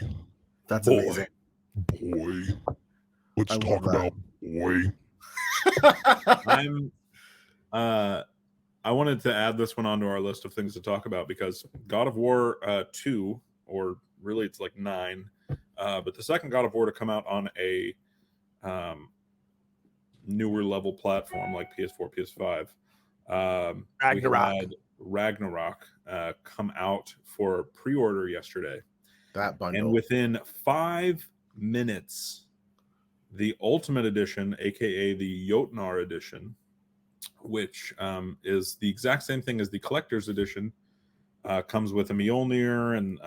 That's amazing. Boy. Let's talk about boy. I wanted to add this one onto our list of things to talk about because God of War 2, or really it's like 9, but the second God of War to come out on a newer level platform like PS4, PS5. Ragnarok come out for pre-order yesterday. That bundle. And within 5 minutes, the Ultimate Edition, aka the Jotnar Edition, which is the exact same thing as the Collector's Edition, comes with a Mjolnir and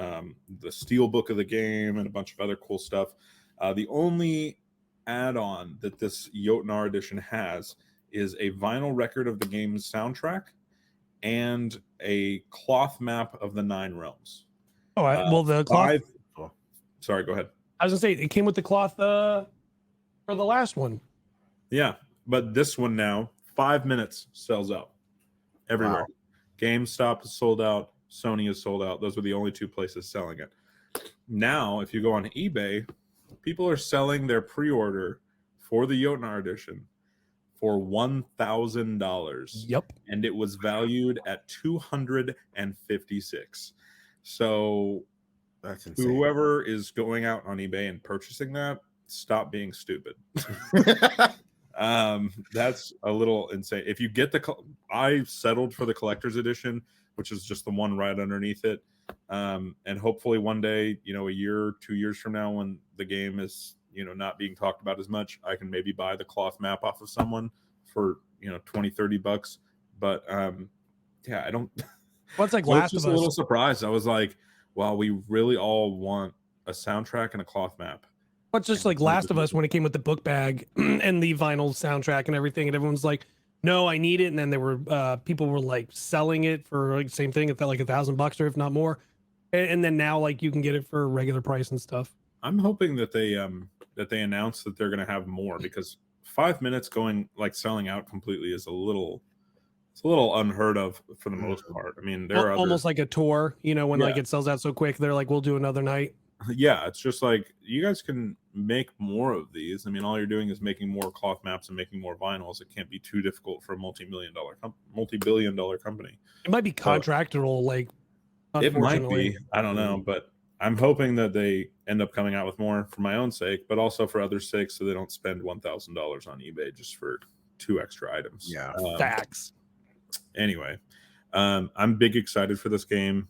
the Steel Book of the game and a bunch of other cool stuff. The only add-on that this Jotnar Edition has is a vinyl record of the game's soundtrack and a cloth map of the 9 realms. Oh, well, the cloth. Sorry, go ahead. I was gonna say it came with the cloth for the last one. Yeah, but this one now, 5 minutes sells out everywhere. Wow. GameStop is sold out. Sony is sold out. Those were the only 2 places selling it. Now, if you go on eBay, people are selling their pre-order for the Jotnar Edition for $1,000. Yep. And it was valued at $256. So that's insane. Whoever is going out on eBay and purchasing that, stop being stupid. That's a little insane. If you get I settled for the Collector's Edition, which is just the one right underneath it. And hopefully one day, a year, 2 years from now, when the game is, not being talked about as much, I can maybe buy the cloth map off of someone for, $20-$30. But yeah, I don't. What's like I was Last just of a Us? little surprised. I was like, wow, we really all want a soundtrack and a cloth map. What's just like Last of Us when it came with the book bag and the vinyl soundtrack and everything, and everyone's like, no, I need it. And then there were people were like selling it for like same thing. It felt like $1,000 or if not more. And then now like you can get it for a regular price and stuff. I'm hoping that they announce that they're going to have more, because 5 minutes going like selling out completely is a little unheard of for the most part. I mean, there are almost like a tour, when like it sells out so quick, they're like, we'll do another night. Yeah, it's just like, you guys can make more of these. I mean, all you're doing is making more cloth maps and making more vinyls. It can't be too difficult for a multi-billion-dollar company. It might be contractual, like it might be. I don't know, but I'm hoping that they end up coming out with more for my own sake, but also for others' sake, so they don't spend $1,000 on eBay just for 2 extra items. Yeah, facts. Anyway, I'm big excited for this game.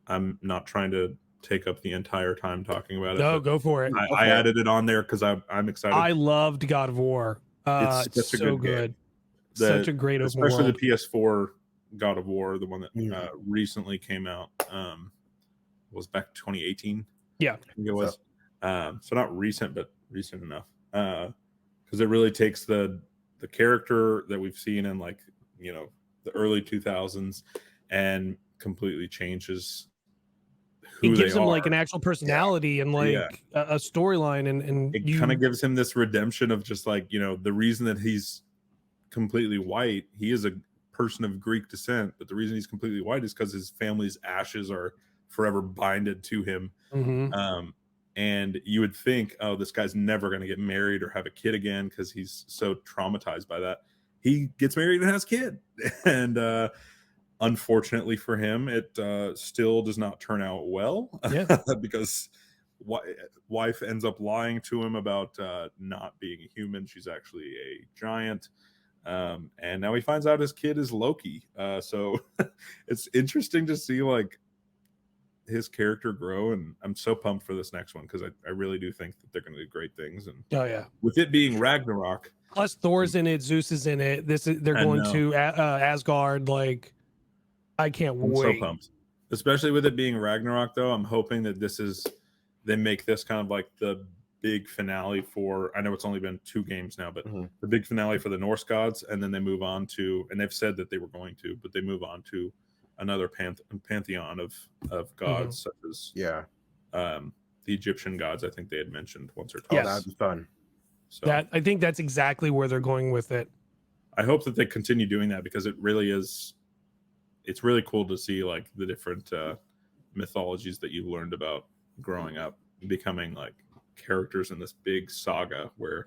I'm not trying to take up the entire time talking about it. No, go for it. I added it on there because I'm excited. I loved God of War. It's so good. Such a great open especially world. the PS4 God of War, the one that recently came out, was back 2018. Yeah, I think it was. So not recent, but recent enough, because it really takes the character that we've seen in like the early 2000s and completely changes who it gives they him are. like an actual personality and like a storyline, and it kind of gives him this redemption of just like, the reason that he's completely white, he is a person of Greek descent, but the reason he's completely white is because his family's ashes are forever binded to him. And you would think, oh, this guy's never going to get married or have a kid again because he's so traumatized by that. He gets married and has a kid, and unfortunately for him, it still does not turn out well. Because wife ends up lying to him about not being a human. She's actually a giant. And now he finds out his kid is Loki. So it's interesting to see like his character grow, and I'm so pumped for this next one because I really do think that they're going to do great things. And with it being Ragnarok, plus Thor's in it, Zeus is in it. They're going to Asgard. Like, I can't wait. I'm so pumped, especially with it being Ragnarok. Though I'm hoping that they make this kind of like the big finale for. I know it's only been 2 games now, but the big finale for the Norse gods, and then they move on to, and they've said that they were going to, but they move on to another pantheon of gods, such as the Egyptian gods. I think they had mentioned once or twice. Yes. That'd be fun. So I think that's exactly where they're going with it. I hope that they continue doing that, because it really is. It's really cool to see like the different mythologies that you learned about growing up becoming like characters in this big saga where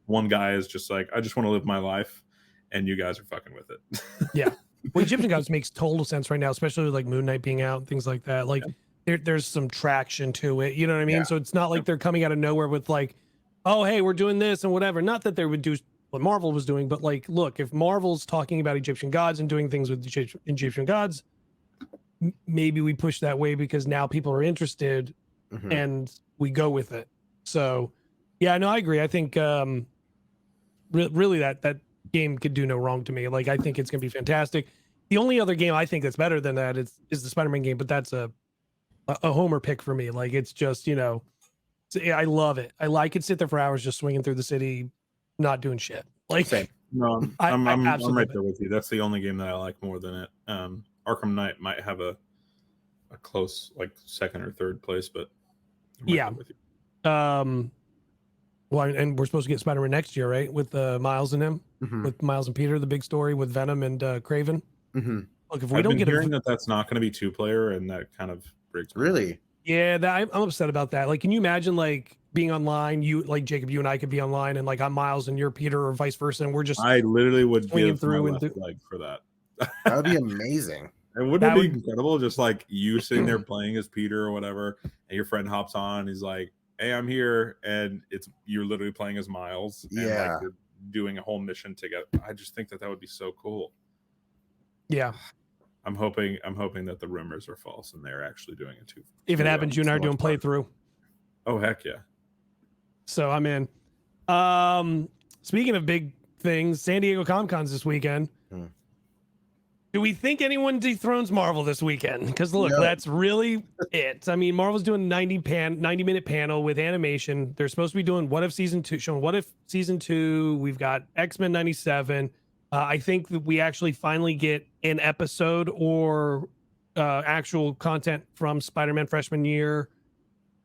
one guy is just like, I just want to live my life, and you guys are fucking with it. Yeah. Well, Egyptian gods makes total sense right now, especially with like Moon Knight being out and things like that. Like there's some traction to it. You know what I mean? Yeah. So it's not like they're coming out of nowhere with like, oh, hey, we're doing this and whatever. Not that they would do what Marvel was doing, but like, look, if Marvel's talking about Egyptian gods and doing things with Egyptian gods, maybe we push that way because now people are interested and we go with it. So yeah, no, I agree. I think really that game could do no wrong to me. Like, I think it's gonna be fantastic. The only other game I think that's better than that is the Spider-Man game, but that's a homer pick for me. Like, it's just, you know, I love it. I could sit there for hours just swinging through the city, not doing shit. Like, Same. No, I'm I'm absolutely right there with you. That's the only game that I like more than it. Arkham Knight might have a close like second or third place, but I'm right there with you. Well, and we're supposed to get Spider-Man next year, right? With Miles and him, with Miles and Peter, the big story with Venom and Craven. Look, if we I've don't been get hearing that's not going to be 2-player, and that kind of breaks me. Really? Yeah, I'm upset about that. Like, can you imagine like being online? You, like, Jacob, you and I could be online, and like I'm Miles and you're Peter, or vice versa, and we're just I literally would swinging give through my and left leg for that. That would be amazing. And wouldn't That it be would- incredible? Just like you sitting there playing as Peter or whatever, and your friend hops on, he's like, "Hey, I'm here," and you're literally playing as Miles, and like you're doing a whole mission together. I just think that would be so cool. Yeah. I'm hoping that the rumors are false and they're actually doing it too. If it happens, you and I are doing playthrough. Oh heck yeah! So I'm in. Speaking of big things, San Diego Comic-Con's this weekend. Do we think anyone dethrones Marvel this weekend? Because look, that's really it. I mean, Marvel's doing 90-minute panel with animation. They're supposed to be doing What If Season 2, showing What If Season 2. We've got X-Men 97. I think that we actually finally get an episode or actual content from Spider-Man freshman year,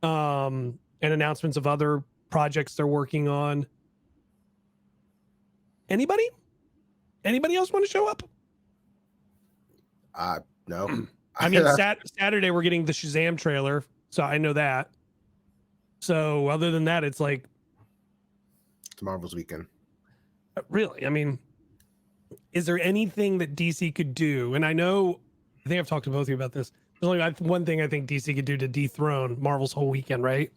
and announcements of other projects they're working on. Anybody else want to show up? No. I mean, Saturday we're getting the Shazam trailer, so I know that. So other than that, it's like It's Marvel's weekend. Really, I mean, is there anything that DC could do? And I think I've talked to both of you about this. There's only one thing I think DC could do to dethrone Marvel's whole weekend, right?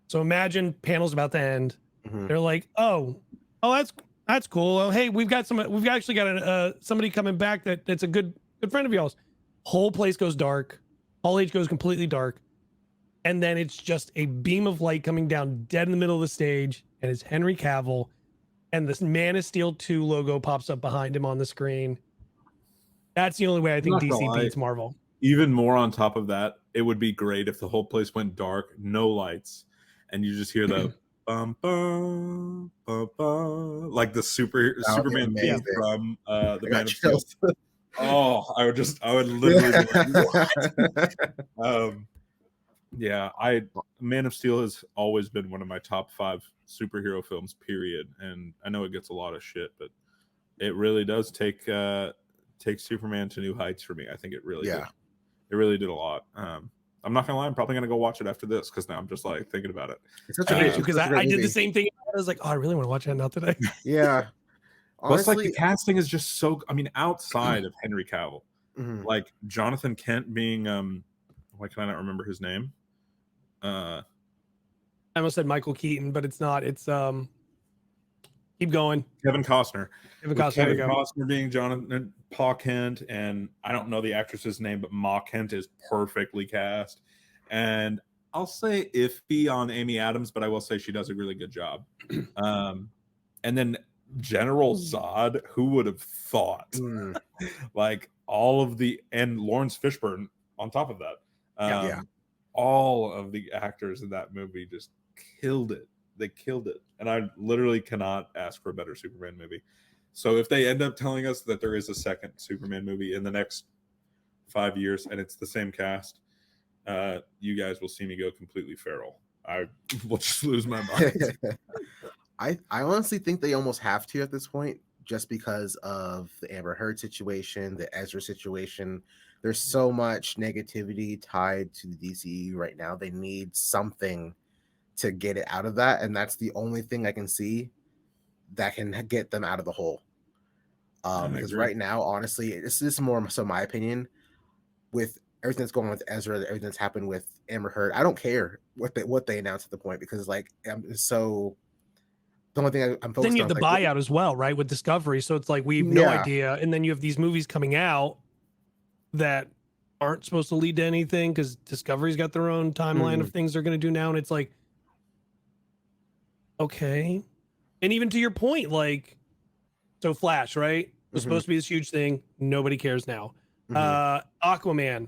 So imagine panel's about to end. They're like, oh, that's cool. Oh, hey, we've actually got somebody coming back that's a good friend of y'all's. Whole place goes dark. Hall H goes completely dark. And then it's just a beam of light coming down dead in the middle of the stage. And it's Henry Cavill. And this Man of Steel 2 logo pops up behind him on the screen. That's the only way I think DC beats Marvel. Even more on top of that, it would be great if the whole place went dark, no lights, and you just hear the bum, bum, bum, bum, like the Superman theme from the Man of Steel. Oh, I would literally be like, what? Man of Steel has always been one of my top 5 superhero films, period. And I know it gets a lot of shit, but it really does take Superman to new heights for me. I think it really did. It really did a lot. I'm not gonna lie, I'm probably gonna go watch it after this because now I'm just like thinking about it. Because I did the same thing. I was like, oh, I really want to watch that now today. Yeah. Honestly, like the casting is just so. I mean, outside of Henry Cavill, like Jonathan Kent being why can I not remember his name? I almost said Michael Keaton, but it's not. It's keep going. Kevin Costner. Kevin Costner being Jonathan Pa Kent, and I don't know the actress's name, but Ma Kent is perfectly cast. And I'll say iffy on Amy Adams, but I will say she does a really good job. And then General Zod, who would have thought? Like all of and Lawrence Fishburne on top of that. All of the actors in that movie just killed it. They killed it. And I literally cannot ask for a better Superman movie. So if they end up telling us that there is a second Superman movie in the next 5 years, and it's the same cast, you guys will see me go completely feral. I will just lose my mind. I honestly think they almost have to at this point, just because of the Amber Heard situation, the Ezra situation. There's so much negativity tied to the DCU right now. They need something to get it out of that, and that's the only thing I can see that can get them out of the hole. Because right now, honestly, this is more so my opinion. With everything that's going on with Ezra, everything that's happened with Amber Heard, I don't care what they announced at the point, because like the only thing I'm focused then you on have the buyout as well, right, with Discovery. So it's like we have no idea, and then you have these movies coming out that aren't supposed to lead to anything because Discovery's got their own timeline of things they're going to do now, and it's like, okay. And even to your point, like, so Flash, right, was supposed to be this huge thing. Nobody cares now. Aquaman,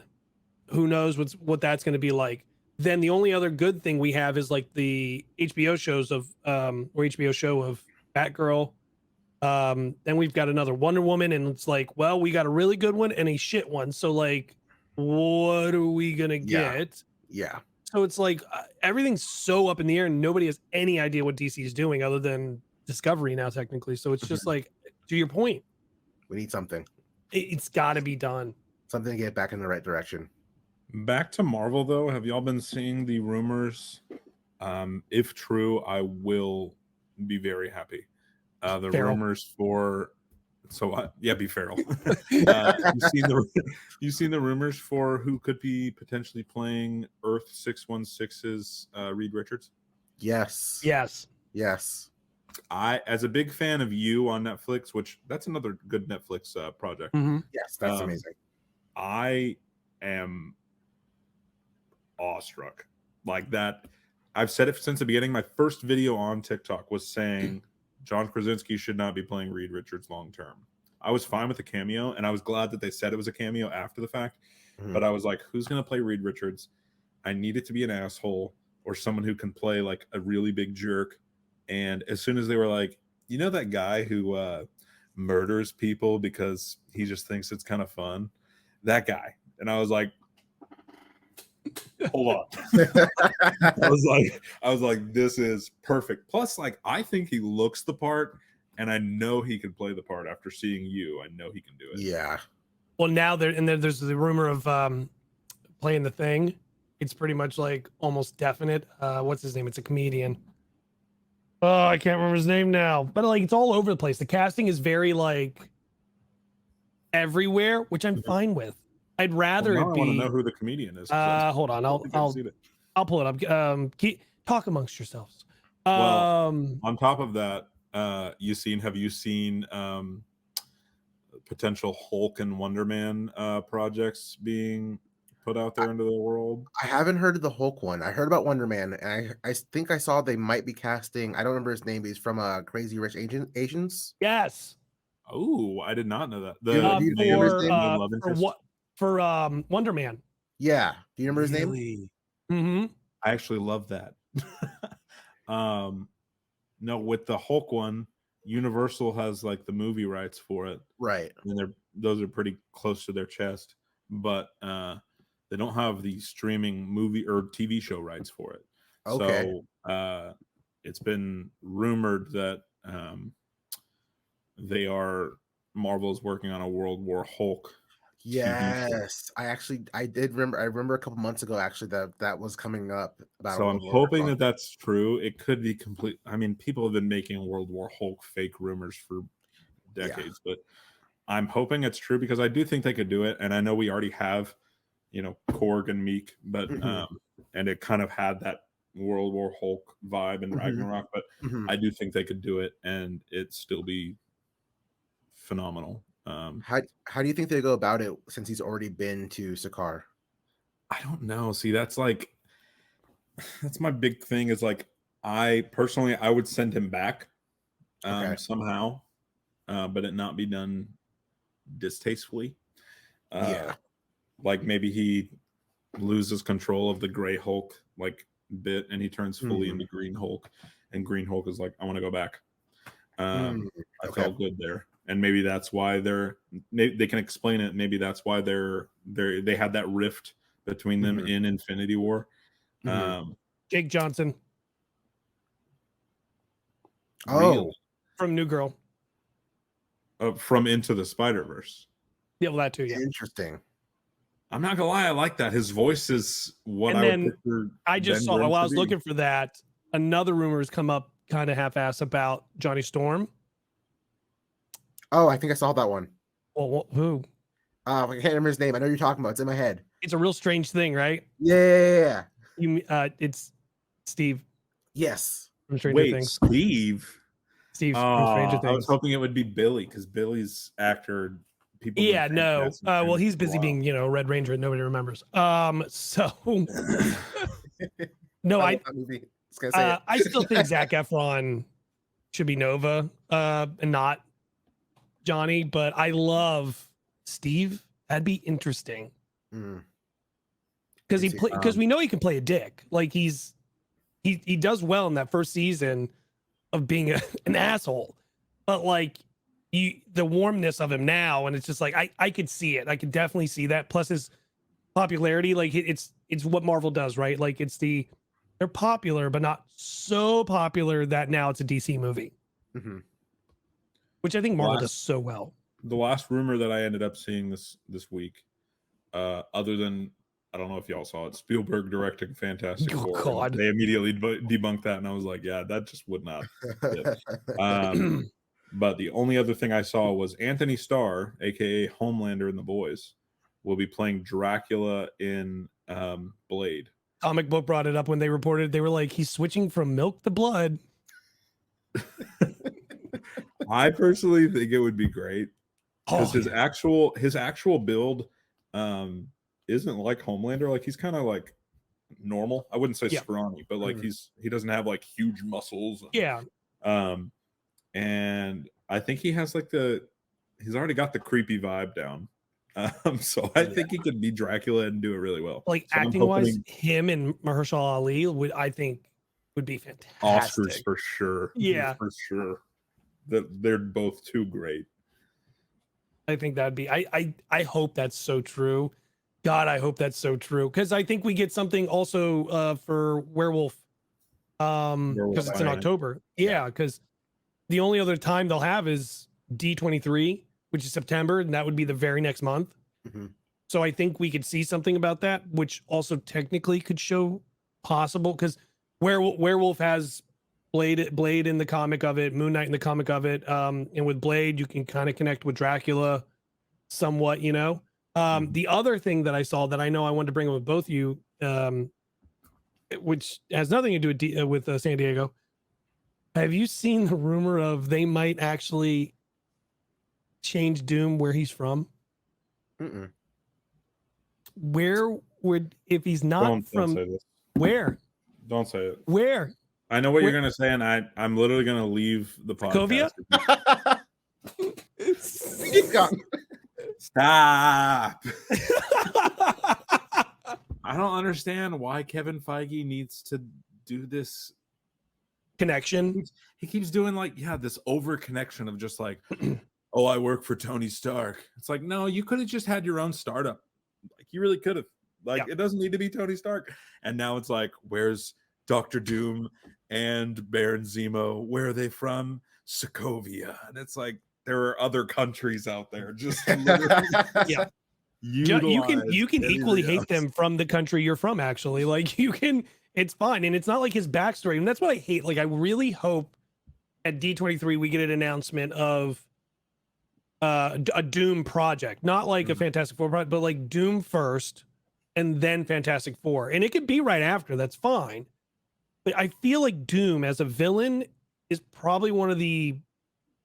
who knows what that's going to be like. Then the only other good thing we have is like the HBO shows of or HBO show of Batgirl. Then we've got another Wonder Woman, and it's like, well, we got a really good one and a shit one. So like, what are we gonna get? Yeah. So it's like everything's so up in the air, and nobody has any idea what DC is doing other than Discovery now, technically. So it's just like, to your point, we need something. It's got to be done. Something to get back in the right direction. Back to Marvel, though. Have y'all been seeing the rumors? If true, I will be very happy. The feral. Rumors for be feral. You've seen the rumors for who could be potentially playing Earth 616's Reed Richards? Yes. I, as a big fan of You on Netflix, which that's another good Netflix project. Yes, that's amazing. I am awestruck like that. I've said it since the beginning. My first video on TikTok was saying John Krasinski should not be playing Reed Richards long term. I was fine with the cameo, and I was glad that they said it was a cameo after the fact. But I was like, who's going to play Reed Richards? I need it to be an asshole or someone who can play like a really big jerk. And as soon as they were like, you know, that guy who murders people because he just thinks it's kind of fun, that guy. And I was like, hold on. I was like, this is perfect. Plus, like, I think he looks the part, and I know he can play the part after seeing You. I know he can do it. Yeah. Well, now there's the rumor of playing The Thing. It's pretty much like almost definite. What's his name? It's a comedian. Oh, I can't remember his name now. But like, it's all over the place. The casting is very like everywhere, which I'm fine with. I'd rather it be. I want to know who the comedian is. Hold on, I'll pull it up. Talk amongst yourselves. Well, on top of that, have you seen potential Hulk and Wonder Man projects being put out there into the world? I haven't heard of the Hulk one. I heard about Wonder Man, and I think I saw they might be casting. I don't remember his name, but he's from Crazy Rich Asians. Yes. Oh, I did not know that. For Wonder Man. Yeah. Do you remember his name? Mm-hmm. I actually love that. No, with the Hulk one, Universal has like the movie rights for it, right? And those are pretty close to their chest, but they don't have the streaming movie or TV show rights for it. Okay. So it's been rumored that Marvel is working on a World War Hulk. Yes, I did remember. I remember a couple months ago actually that was coming up. So I'm hoping that that's true. It could be complete. I mean, people have been making World War Hulk fake rumors for decades, but I'm hoping it's true because I do think they could do it. And I know we already have, Korg and Meek, but and it kind of had that World War Hulk vibe in Ragnarok, but I do think they could do it and it still be phenomenal. How do you think they go about it since he's already been to Sakaar? I don't know. See, that's my big thing is like, I would send him back somehow, but it not be done distastefully. Like maybe he loses control of the Gray Hulk like bit and he turns fully into Green Hulk, and Green Hulk is like, I want to go back. I felt good there. and maybe that's why they can explain it. Maybe that's why they had that rift between them in Infinity War. Jake Johnson. Really? From New Girl. From Into the Spider-Verse. Yeah, well, that too. Yeah, Interesting. I'm not gonna lie, I like that. His voice is what And I then would picture. I just Ben saw Grimm while I to was be. looking for that, another rumor has come up kind of half-ass about Johnny Storm. Oh, I think I saw that one. Well, who? I can't remember his name. I know you're talking about. It's in my head. It's a real strange thing, right? Yeah. It's Steve Yes. from Stranger Wait, Things. Steve From Stranger Things. I was hoping it would be Billy because Billy's actor. People. Yeah, no. Well, he's busy Wow. being, Red Ranger and nobody remembers. So no, I love that movie. I was gonna say it. I still think Zac Efron should be Nova and not Johnny, but I love Steve. That'd be interesting because because we know he can play a dick. Like he does well in that first season of being an asshole, but like the warmness of him now, and it's just like I could see it. I could definitely see that. Plus his popularity, like it's what Marvel does, right? Like they're popular, but not so popular that now it's a DC movie, which I think Marvel does so well. The last rumor that I ended up seeing this week, other than I don't know if y'all saw it, Spielberg directing Fantastic Four. God. They immediately debunked that, and I was like, yeah, that just would not fit. But the only other thing I saw was Anthony Starr, aka Homelander in The Boys, will be playing Dracula in Blade. Comic Book brought it up when they reported. They were like, he's switching from milk to blood. I personally think it would be great because his actual build isn't like Homelander. Like he's kind of like normal. I wouldn't say scrawny, but like he doesn't have like huge muscles. And I think he has like he's already got the creepy vibe down. So I think he could be Dracula and do it really well. Like so acting wise, him and Mahershala Ali would be fantastic. Oscars for sure. Yeah, for sure. They're both too great. I think that'd be. I hope that's so true. God, I hope that's so true because I think we get something also for Werewolf, because it's in October. Yeah, because the only other time they'll have is D23, which is September, and that would be the very next month. So I think we could see something about that, which also technically could show possible because Werewolf has Blade in the comic of it, Moon Knight in the comic of it, and with Blade you can kind of connect with Dracula somewhat, The other thing that I saw that I know I wanted to bring up with both of you, which has nothing to do with San Diego. Have you seen the rumor of they might actually change Doom where he's from? Where would, if he's not from, don't say this. Where? Don't say it. Where? I know what you're gonna say, and I'm literally gonna leave the podcast. Stop. I don't understand why Kevin Feige needs to do this connection. He keeps doing this over connection of just like, oh, I work for Tony Stark. It's like, no, you could have just had your own startup. Like you really could have. It doesn't need to be Tony Stark. And now it's like, where's Dr. Doom and Baron Zemo? Where are they from? Sokovia. And it's like, there are other countries out there. Just you can equally hate them from the country you're from. Actually, like you can. It's fine, and it's not like his backstory. And that's what I hate. Like I really hope at D23 we get an announcement of a Doom project, not like a Fantastic Four project, but like Doom first, and then Fantastic Four, and it could be right after. That's fine. But I feel like Doom as a villain is probably one of the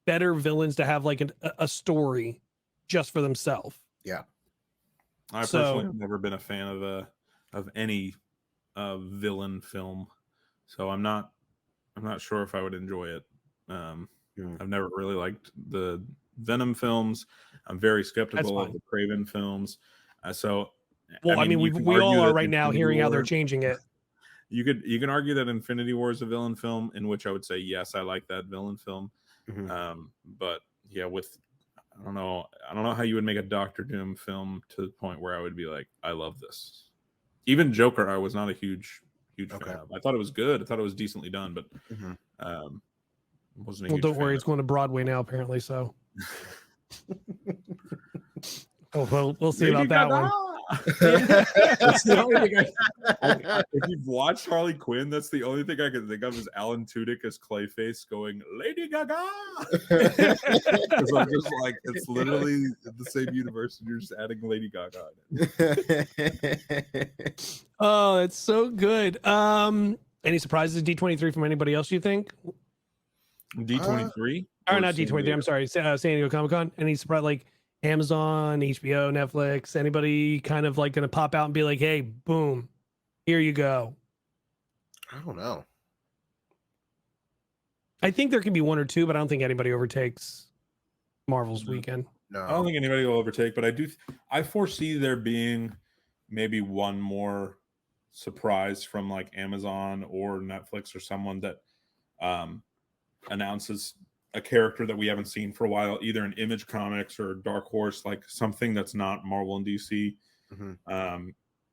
better villains to have like a story just for themselves. Yeah. I personally have never been a fan of any villain film, so I'm not sure if I would enjoy it. I've never really liked the Venom films. I'm very skeptical of the Kraven films. We all are right now hearing how they're changing it. You can argue that Infinity War is a villain film, in which I would say yes, I like that villain film. But yeah, with don't know. I don't know how you would make a Doctor Doom film to the point where I would be like, I love this. Even Joker, I was not a huge fan of. I thought it was good. I thought it was decently done, but wasn't a Well, huge don't worry, fan it's going to Broadway now, apparently. So, we'll see Lady about that Gaga! one. That's the only thing If you've watched Harley Quinn, that's the only thing I can think of is Alan Tudyk as Clayface going Lady Gaga. Because I'm just like, it's literally the same universe, and you're just adding Lady Gaga in it. Oh, it's so good. Any surprises D23 from anybody else? You think? D23 or not D23? I'm sorry, San Diego Comic-Con. Any surprise like Amazon, HBO, Netflix? Anybody kind of like going to pop out and be like, "Hey, boom, here you go"? I don't know. I think there can be one or two, but I don't think anybody overtakes Marvel's weekend. No, I don't think anybody will overtake, but I foresee there being maybe one more surprise from like Amazon or Netflix or someone that announces a character that we haven't seen for a while, either in Image Comics or Dark Horse, like something that's not Marvel and DC.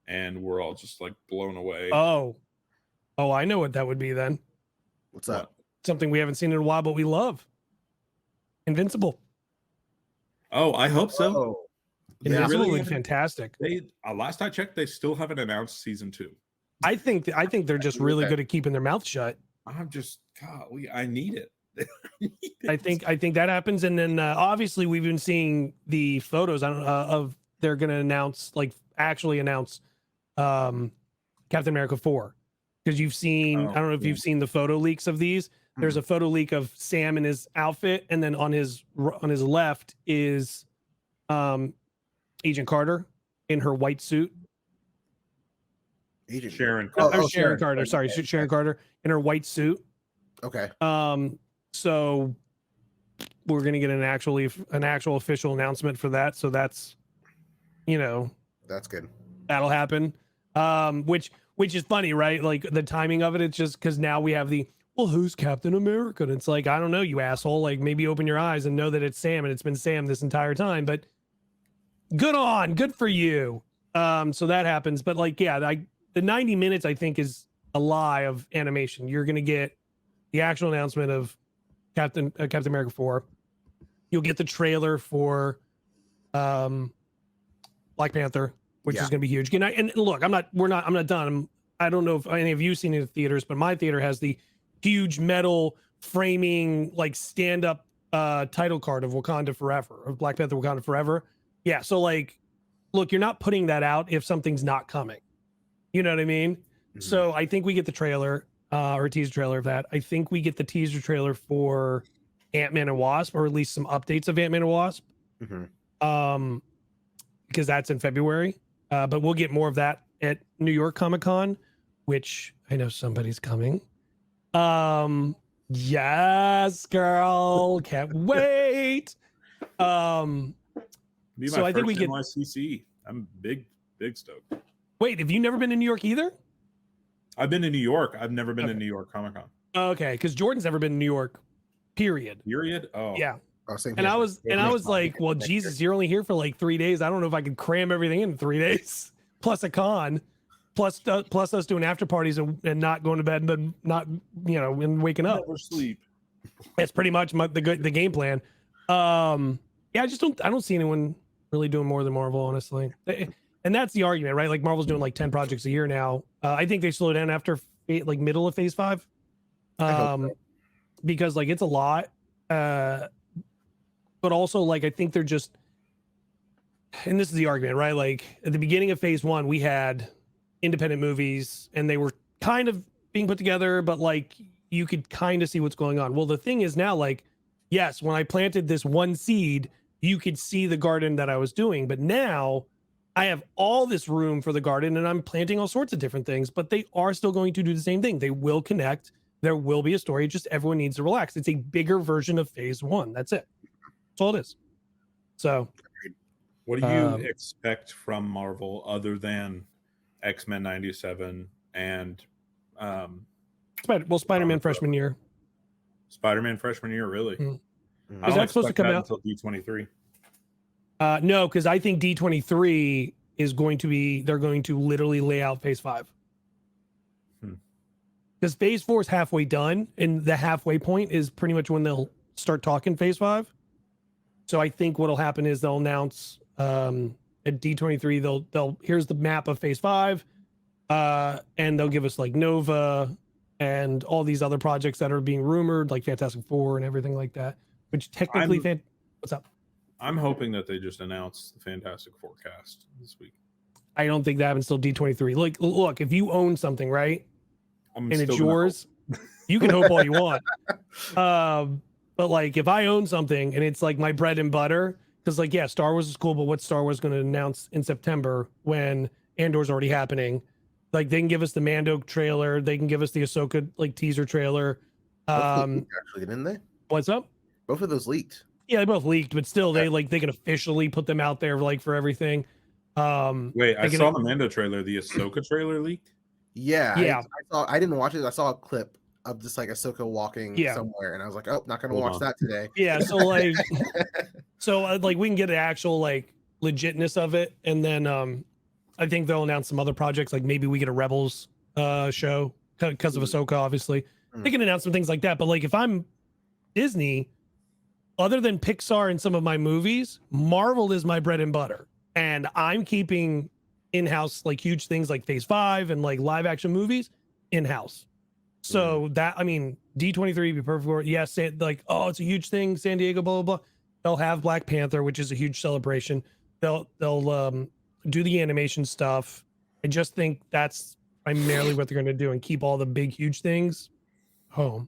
And we're all just like blown away. Oh, I know what that would be then. What's up? Something we haven't seen in a while, but we love. Invincible. Oh, I hope so. Oh, Invincible really would be haven't- fantastic. They last I checked, they still haven't announced season 2. I think they're just really good at keeping their mouth shut. I'm just, golly, I need it. I think that happens, and then obviously we've been seeing the photos of they're going to actually announce Captain America 4, because you've seen I don't know if you've seen the photo leaks of these. There's a photo leak of Sam in his outfit, and then on his left is Agent Carter in her white suit. Sharon Sharon Carter. Sorry, Sharon Carter in her white suit. Okay. So we're gonna get an actual official announcement for that. So that's, That's good. that'll happen. Which is funny, right? Like the timing of it. It's just because now we have who's Captain America? And it's like, I don't know, you asshole. Like maybe open your eyes and know that it's Sam, and it's been Sam this entire time. But good for you. So that happens. But the 90 minutes I think is a lie of animation. You're gonna get the actual announcement of Captain America 4. You'll get the trailer for Black Panther, which is going to be huge. And look, I'm not done. I don't know if any of you've seen it in the theaters, but my theater has the huge metal framing, like stand-up title card of Wakanda Forever, of Black Panther Wakanda Forever. Yeah, so like, look, you're not putting that out if something's not coming. You know what I mean? Mm-hmm. So I think we get the trailer. Or a teaser trailer of that. I think we get the teaser trailer for Ant-Man and Wasp, or at least some updates of Ant-Man and Wasp. Because that's in February. But we'll get more of that at New York Comic-Con, which I know somebody's coming. Yes, girl. Can't wait. So I think we get NYCC. I'm big stoked. Wait, have you never been to New York either? I've been to New York. I've never been to New York Comic Con. Okay, because Jordan's never been to New York. Period. Oh yeah. I was like, well, Jesus, you're only here for like 3 days. I don't know if I could cram everything in 3 days, plus a con, plus us doing after parties and not going to bed, but not and waking up. Never sleep. That's pretty much the game plan. I don't see anyone really doing more than Marvel, honestly. And that's the argument, right? Like Marvel's doing like 10 projects a year now. I think they slowed down after like middle of phase 5. Because like it's a lot. But also like I think they're just, and this is the argument, right? Like at the beginning of phase 1, we had independent movies and they were kind of being put together, but like you could kind of see what's going on. Well, the thing is now, like, yes, when I planted this one seed, you could see the garden that I was doing, but now I have all this room for the garden and I'm planting all sorts of different things, but they are still going to do the same thing. They will connect. There will be a story. Just everyone needs to relax. It's a bigger version of phase 1. That's it. That's all it is. So what do you expect from Marvel other than X-Men 97 and Spider-Man freshman year. Spider-Man freshman year, really? Is that supposed to come out until D23? No, because I think D23 is going to be, they're going to literally lay out phase 5. Because phase 4 is halfway done, and the halfway point is pretty much when they'll start talking phase 5. So I think what'll happen is they'll announce at D23, they'll here's the map of phase 5, and they'll give us like Nova and all these other projects that are being rumored, like Fantastic Four and everything like that. Which technically, what's up? I'm hoping that they just announce the Fantastic Four cast this week. I don't think that happens till D23. Like, look, if you own something, right, and it's yours, you can hope all you want. But like, if I own something and it's like my bread and butter, because like, yeah, Star Wars is cool, but what's Star Wars going to announce in September when Andor's already happening? Like, they can give us the Mando trailer, they can give us the Ahsoka like teaser trailer. Actually, didn't they? What's up? Both of those leaked. Yeah, they both leaked, but still, they can officially put them out there like for everything. Wait, I saw the Mando trailer. The Ahsoka trailer leaked. Yeah. I didn't watch it. I saw a clip of just like Ahsoka walking somewhere, and I was like, oh, not gonna watch that today. Yeah, so like, like we can get the actual like legitness of it, and then I think they'll announce some other projects. Like maybe we get a Rebels show because of Ahsoka. Obviously, they can announce some things like that. But like, if I'm Disney, other than Pixar and some of my movies, Marvel is my bread and butter. And I'm keeping in-house like huge things like phase 5 and like live action movies in-house. So that, I mean, D23 would be perfect for it. Yes, like, oh, it's a huge thing, San Diego, blah, blah, blah. They'll have Black Panther, which is a huge celebration. They'll do the animation stuff. I just think that's primarily what they're going to do and keep all the big, huge things home.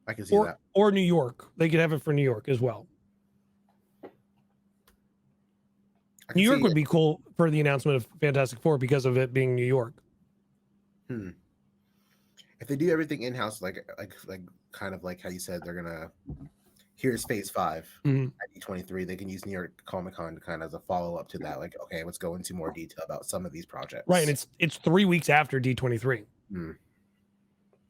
I can see that. Or New York. They could have it for New York as well. New York would be cool for the announcement of Fantastic Four because of it being New York. If they do everything in-house, like kind of like how you said, they're gonna here's phase 5 at D23, they can use New York Comic-Con to kind of as a follow-up to that. Like, okay, let's go into more detail about some of these projects. Right, and it's 3 weeks after D23.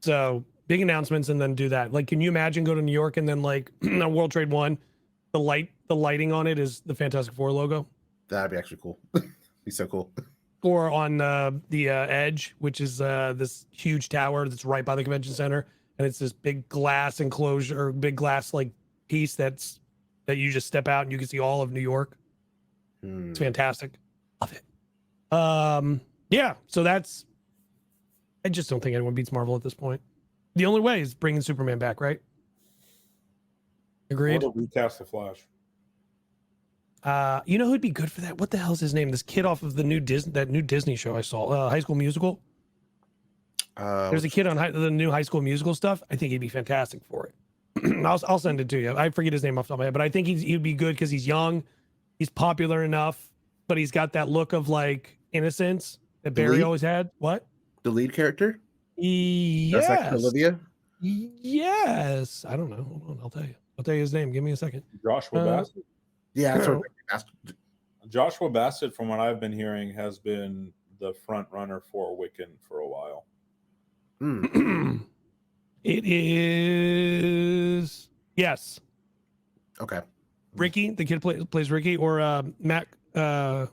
So big announcements and then do that. Like, can you imagine go to New York and then like on World Trade 1, the lighting on it is the Fantastic Four logo? That'd be actually cool. Be so cool. Or on the Edge, which is this huge tower that's right by the convention center, and it's this big glass enclosure, big glass like piece that you just step out and you can see all of New York. It's fantastic. Love it. Yeah. So I just don't think anyone beats Marvel at this point. The only way is bringing Superman back, right? Agreed. Or recast the Flash. You know who'd be good for that? What the hell's his name? This kid off of the new Disney show I saw, High School Musical. There's a kid on the new High School Musical stuff. I think he'd be fantastic for it. I'll send it to you. I forget his name off the top of my head, but I think he'd be good because he's young, he's popular enough, but he's got that look of like innocence that Barry always had. What? The lead character? Yes. That's like Olivia? Yes. I don't know. Hold on. I'll tell you. I'll tell you his name. Give me a second. Joshua Bassett. Yeah, that's what Joshua Bassett, from what I've been hearing, has been the front runner for Wiccan for a while. It is okay. Ricky, the kid plays Ricky, or Matt Cornett.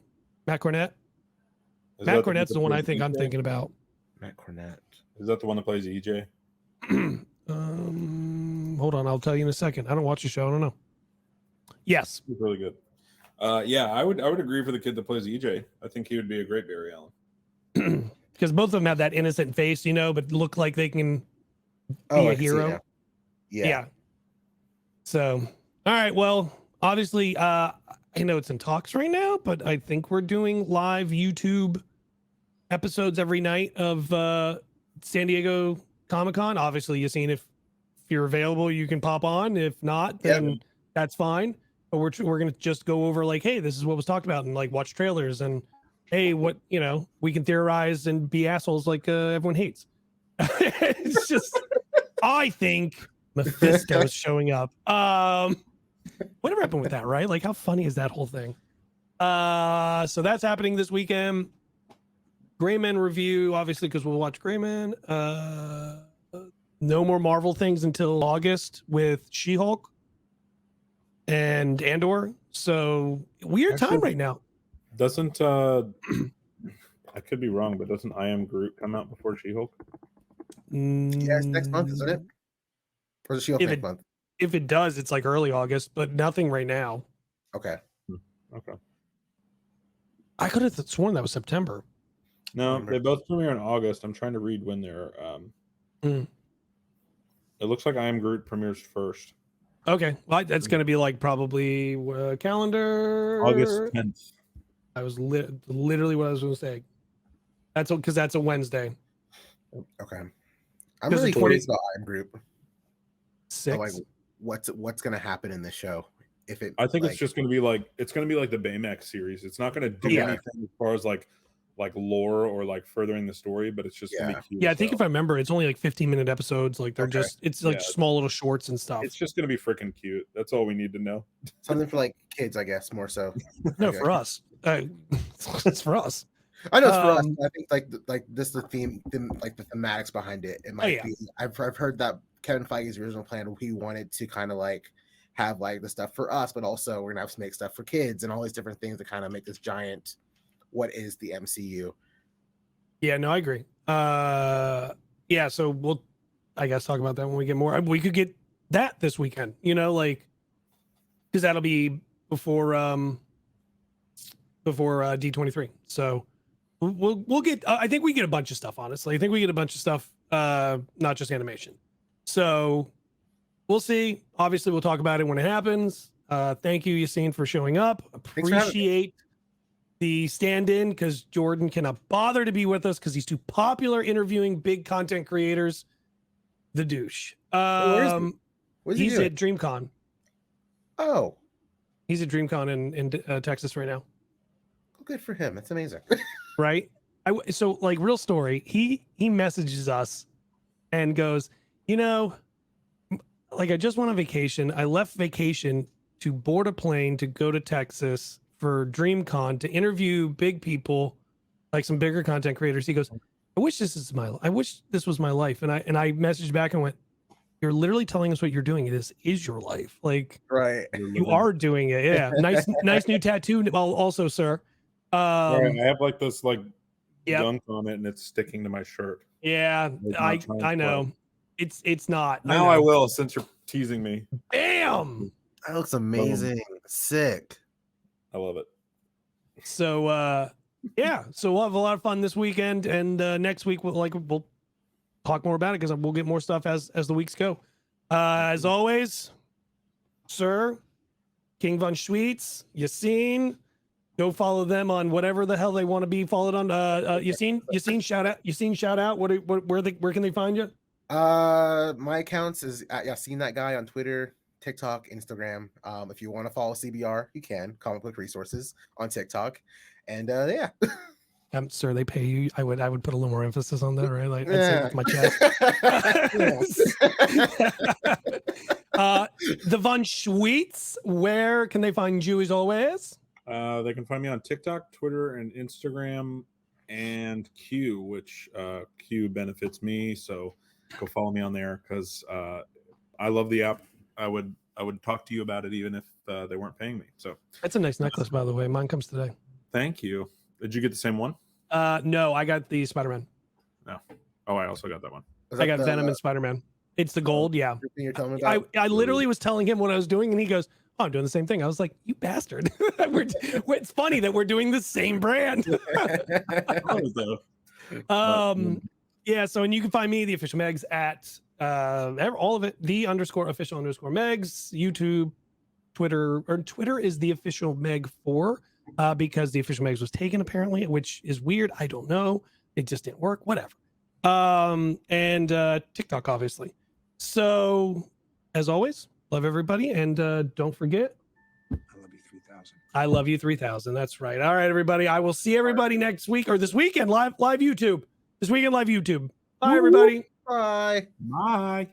Matt Cornett's the one I think I'm thinking about. Matt Cornett. Is that the one that plays EJ? Hold on, I'll tell you in a second. I don't watch the show. I don't know. Yes, He's really good. Yeah, I would agree for the kid that plays EJ. I think he would be a great Barry Allen. Because both of them have that innocent face, but look like they can be a hero. Yeah. So, all right. Well, obviously, I know it's in talks right now, but I think we're doing live YouTube episodes every night of San Diego Comic-Con. Obviously, you've seen if you're available, you can pop on. If not, then that's fine. But we're gonna just go over like, hey, this is what was talked about, and like watch trailers, and hey, what we can theorize and be assholes like everyone hates. It's just, I think Mephisto is showing up. Whatever happened with that, right? Like, how funny is that whole thing? So that's happening this weekend. Gray Men review, obviously, because we'll watch Gray Men. No more Marvel things until August with She-Hulk and Andor. So weird Actually, time right now. Doesn't I could be wrong, but doesn't I Am Groot come out before She-Hulk? Yeah, it's next month, isn't it? Or is it She-Hulk next month? If it does, it's like early August, but nothing right now. Okay. Okay. I could have sworn that was September. No, they both premiere in August. I'm trying to read when they're. It looks like I Am Groot premieres first. Okay, well, that's going to be like probably calendar August 10th. I was literally what I was going to say. That's because that's a Wednesday. Okay. I'm really curious about I Am Groot. 6. Like, what's going to happen in this show? If it, I think it's just going to be like the Baymax series. It's not going to do anything as far as like lore or like furthering the story, but it's just going to be cute. Yeah, I think if I remember, it's only like 15-minute episodes. Like they're it's like small little shorts and stuff. It's just going to be freaking cute. That's all we need to know. Something for like kids, I guess, more so. No, for us. It's for us. I know it's for us. I think like this the theme, like the thematics behind it. It might be. I've heard that Kevin Feige's original plan, he wanted to kind of like have like the stuff for us, but also we're gonna have to make stuff for kids and all these different things to kind of make this giant what is the MCU. Yeah, no, I agree. Yeah, so we'll I guess talk about that when we get more. We could get that this weekend, like because that'll be before D23. So we'll get I think we get a bunch of stuff, honestly. I think we get a bunch of stuff, not just animation. So we'll see. Obviously, we'll talk about it when it happens. Thank you, Yassine, for showing up. Appreciate the stand-in because Jordan cannot bother to be with us because he's too popular interviewing big content creators. The douche. He's at DreamCon. Oh, he's at DreamCon in Texas right now. Good for him. That's amazing. Right? So like real story. He messages us and goes, like I just went on vacation. I left vacation to board a plane to go to Texas for DreamCon to interview big people, like some bigger content creators. He goes, I wish this was my life. And I messaged back and went, you're literally telling us what you're doing. This is your life. Like, right. You are doing it. Yeah. Nice new tattoo. Well, also, sir. I have like this dunk on it and it's sticking to my shirt. Yeah, I know. It's not. Now I will, since you're teasing me. Bam! That looks amazing. Sick. I love it. So yeah, so we'll have a lot of fun this weekend, and next week we'll talk more about it because we'll get more stuff as the weeks go. As always, sir, KingVonSchweetz, Yassine, go follow them on whatever the hell they want to be followed on. Yassine, shout out. Where can they find you? My accounts is at Yassine That Guy on Twitter, TikTok, Instagram. If you want to follow CBR, you can. Comic Book Resources on TikTok, and yeah. Sir, they pay you. I would put a little more emphasis on that, right? Like I'd say with my chest. The Von Schweetz, where can they find you as always? They can find me on TikTok, Twitter, and Instagram, and Q, which Q benefits me. So go follow me on there because I love the app. I would talk to you about it even if they weren't paying me. So that's a nice necklace, by the way. Mine comes today. Thank you. Did you get the same one? No, I got the Spider-Man. No. Oh, I also got that one. I got Venom and Spider-Man. It's the gold, yeah. You're telling me about? I literally was telling him what I was doing, and he goes, "Oh, I'm doing the same thing." I was like, "You bastard!" It's funny that we're doing the same brand. Yeah. So, and you can find me, the official Megs, at all of it, _official_Megs, YouTube, Twitter, or Twitter is the official Meg 4. Because the official Megs was taken apparently, which is weird. I don't know. It just didn't work. Whatever. And TikTok, obviously. So, as always, love everybody, and don't forget, I love you 3000. I love you 3000. That's right. All right, everybody. I will see everybody next week or this weekend live YouTube. This weekend live YouTube. Bye, everybody. Bye. Bye.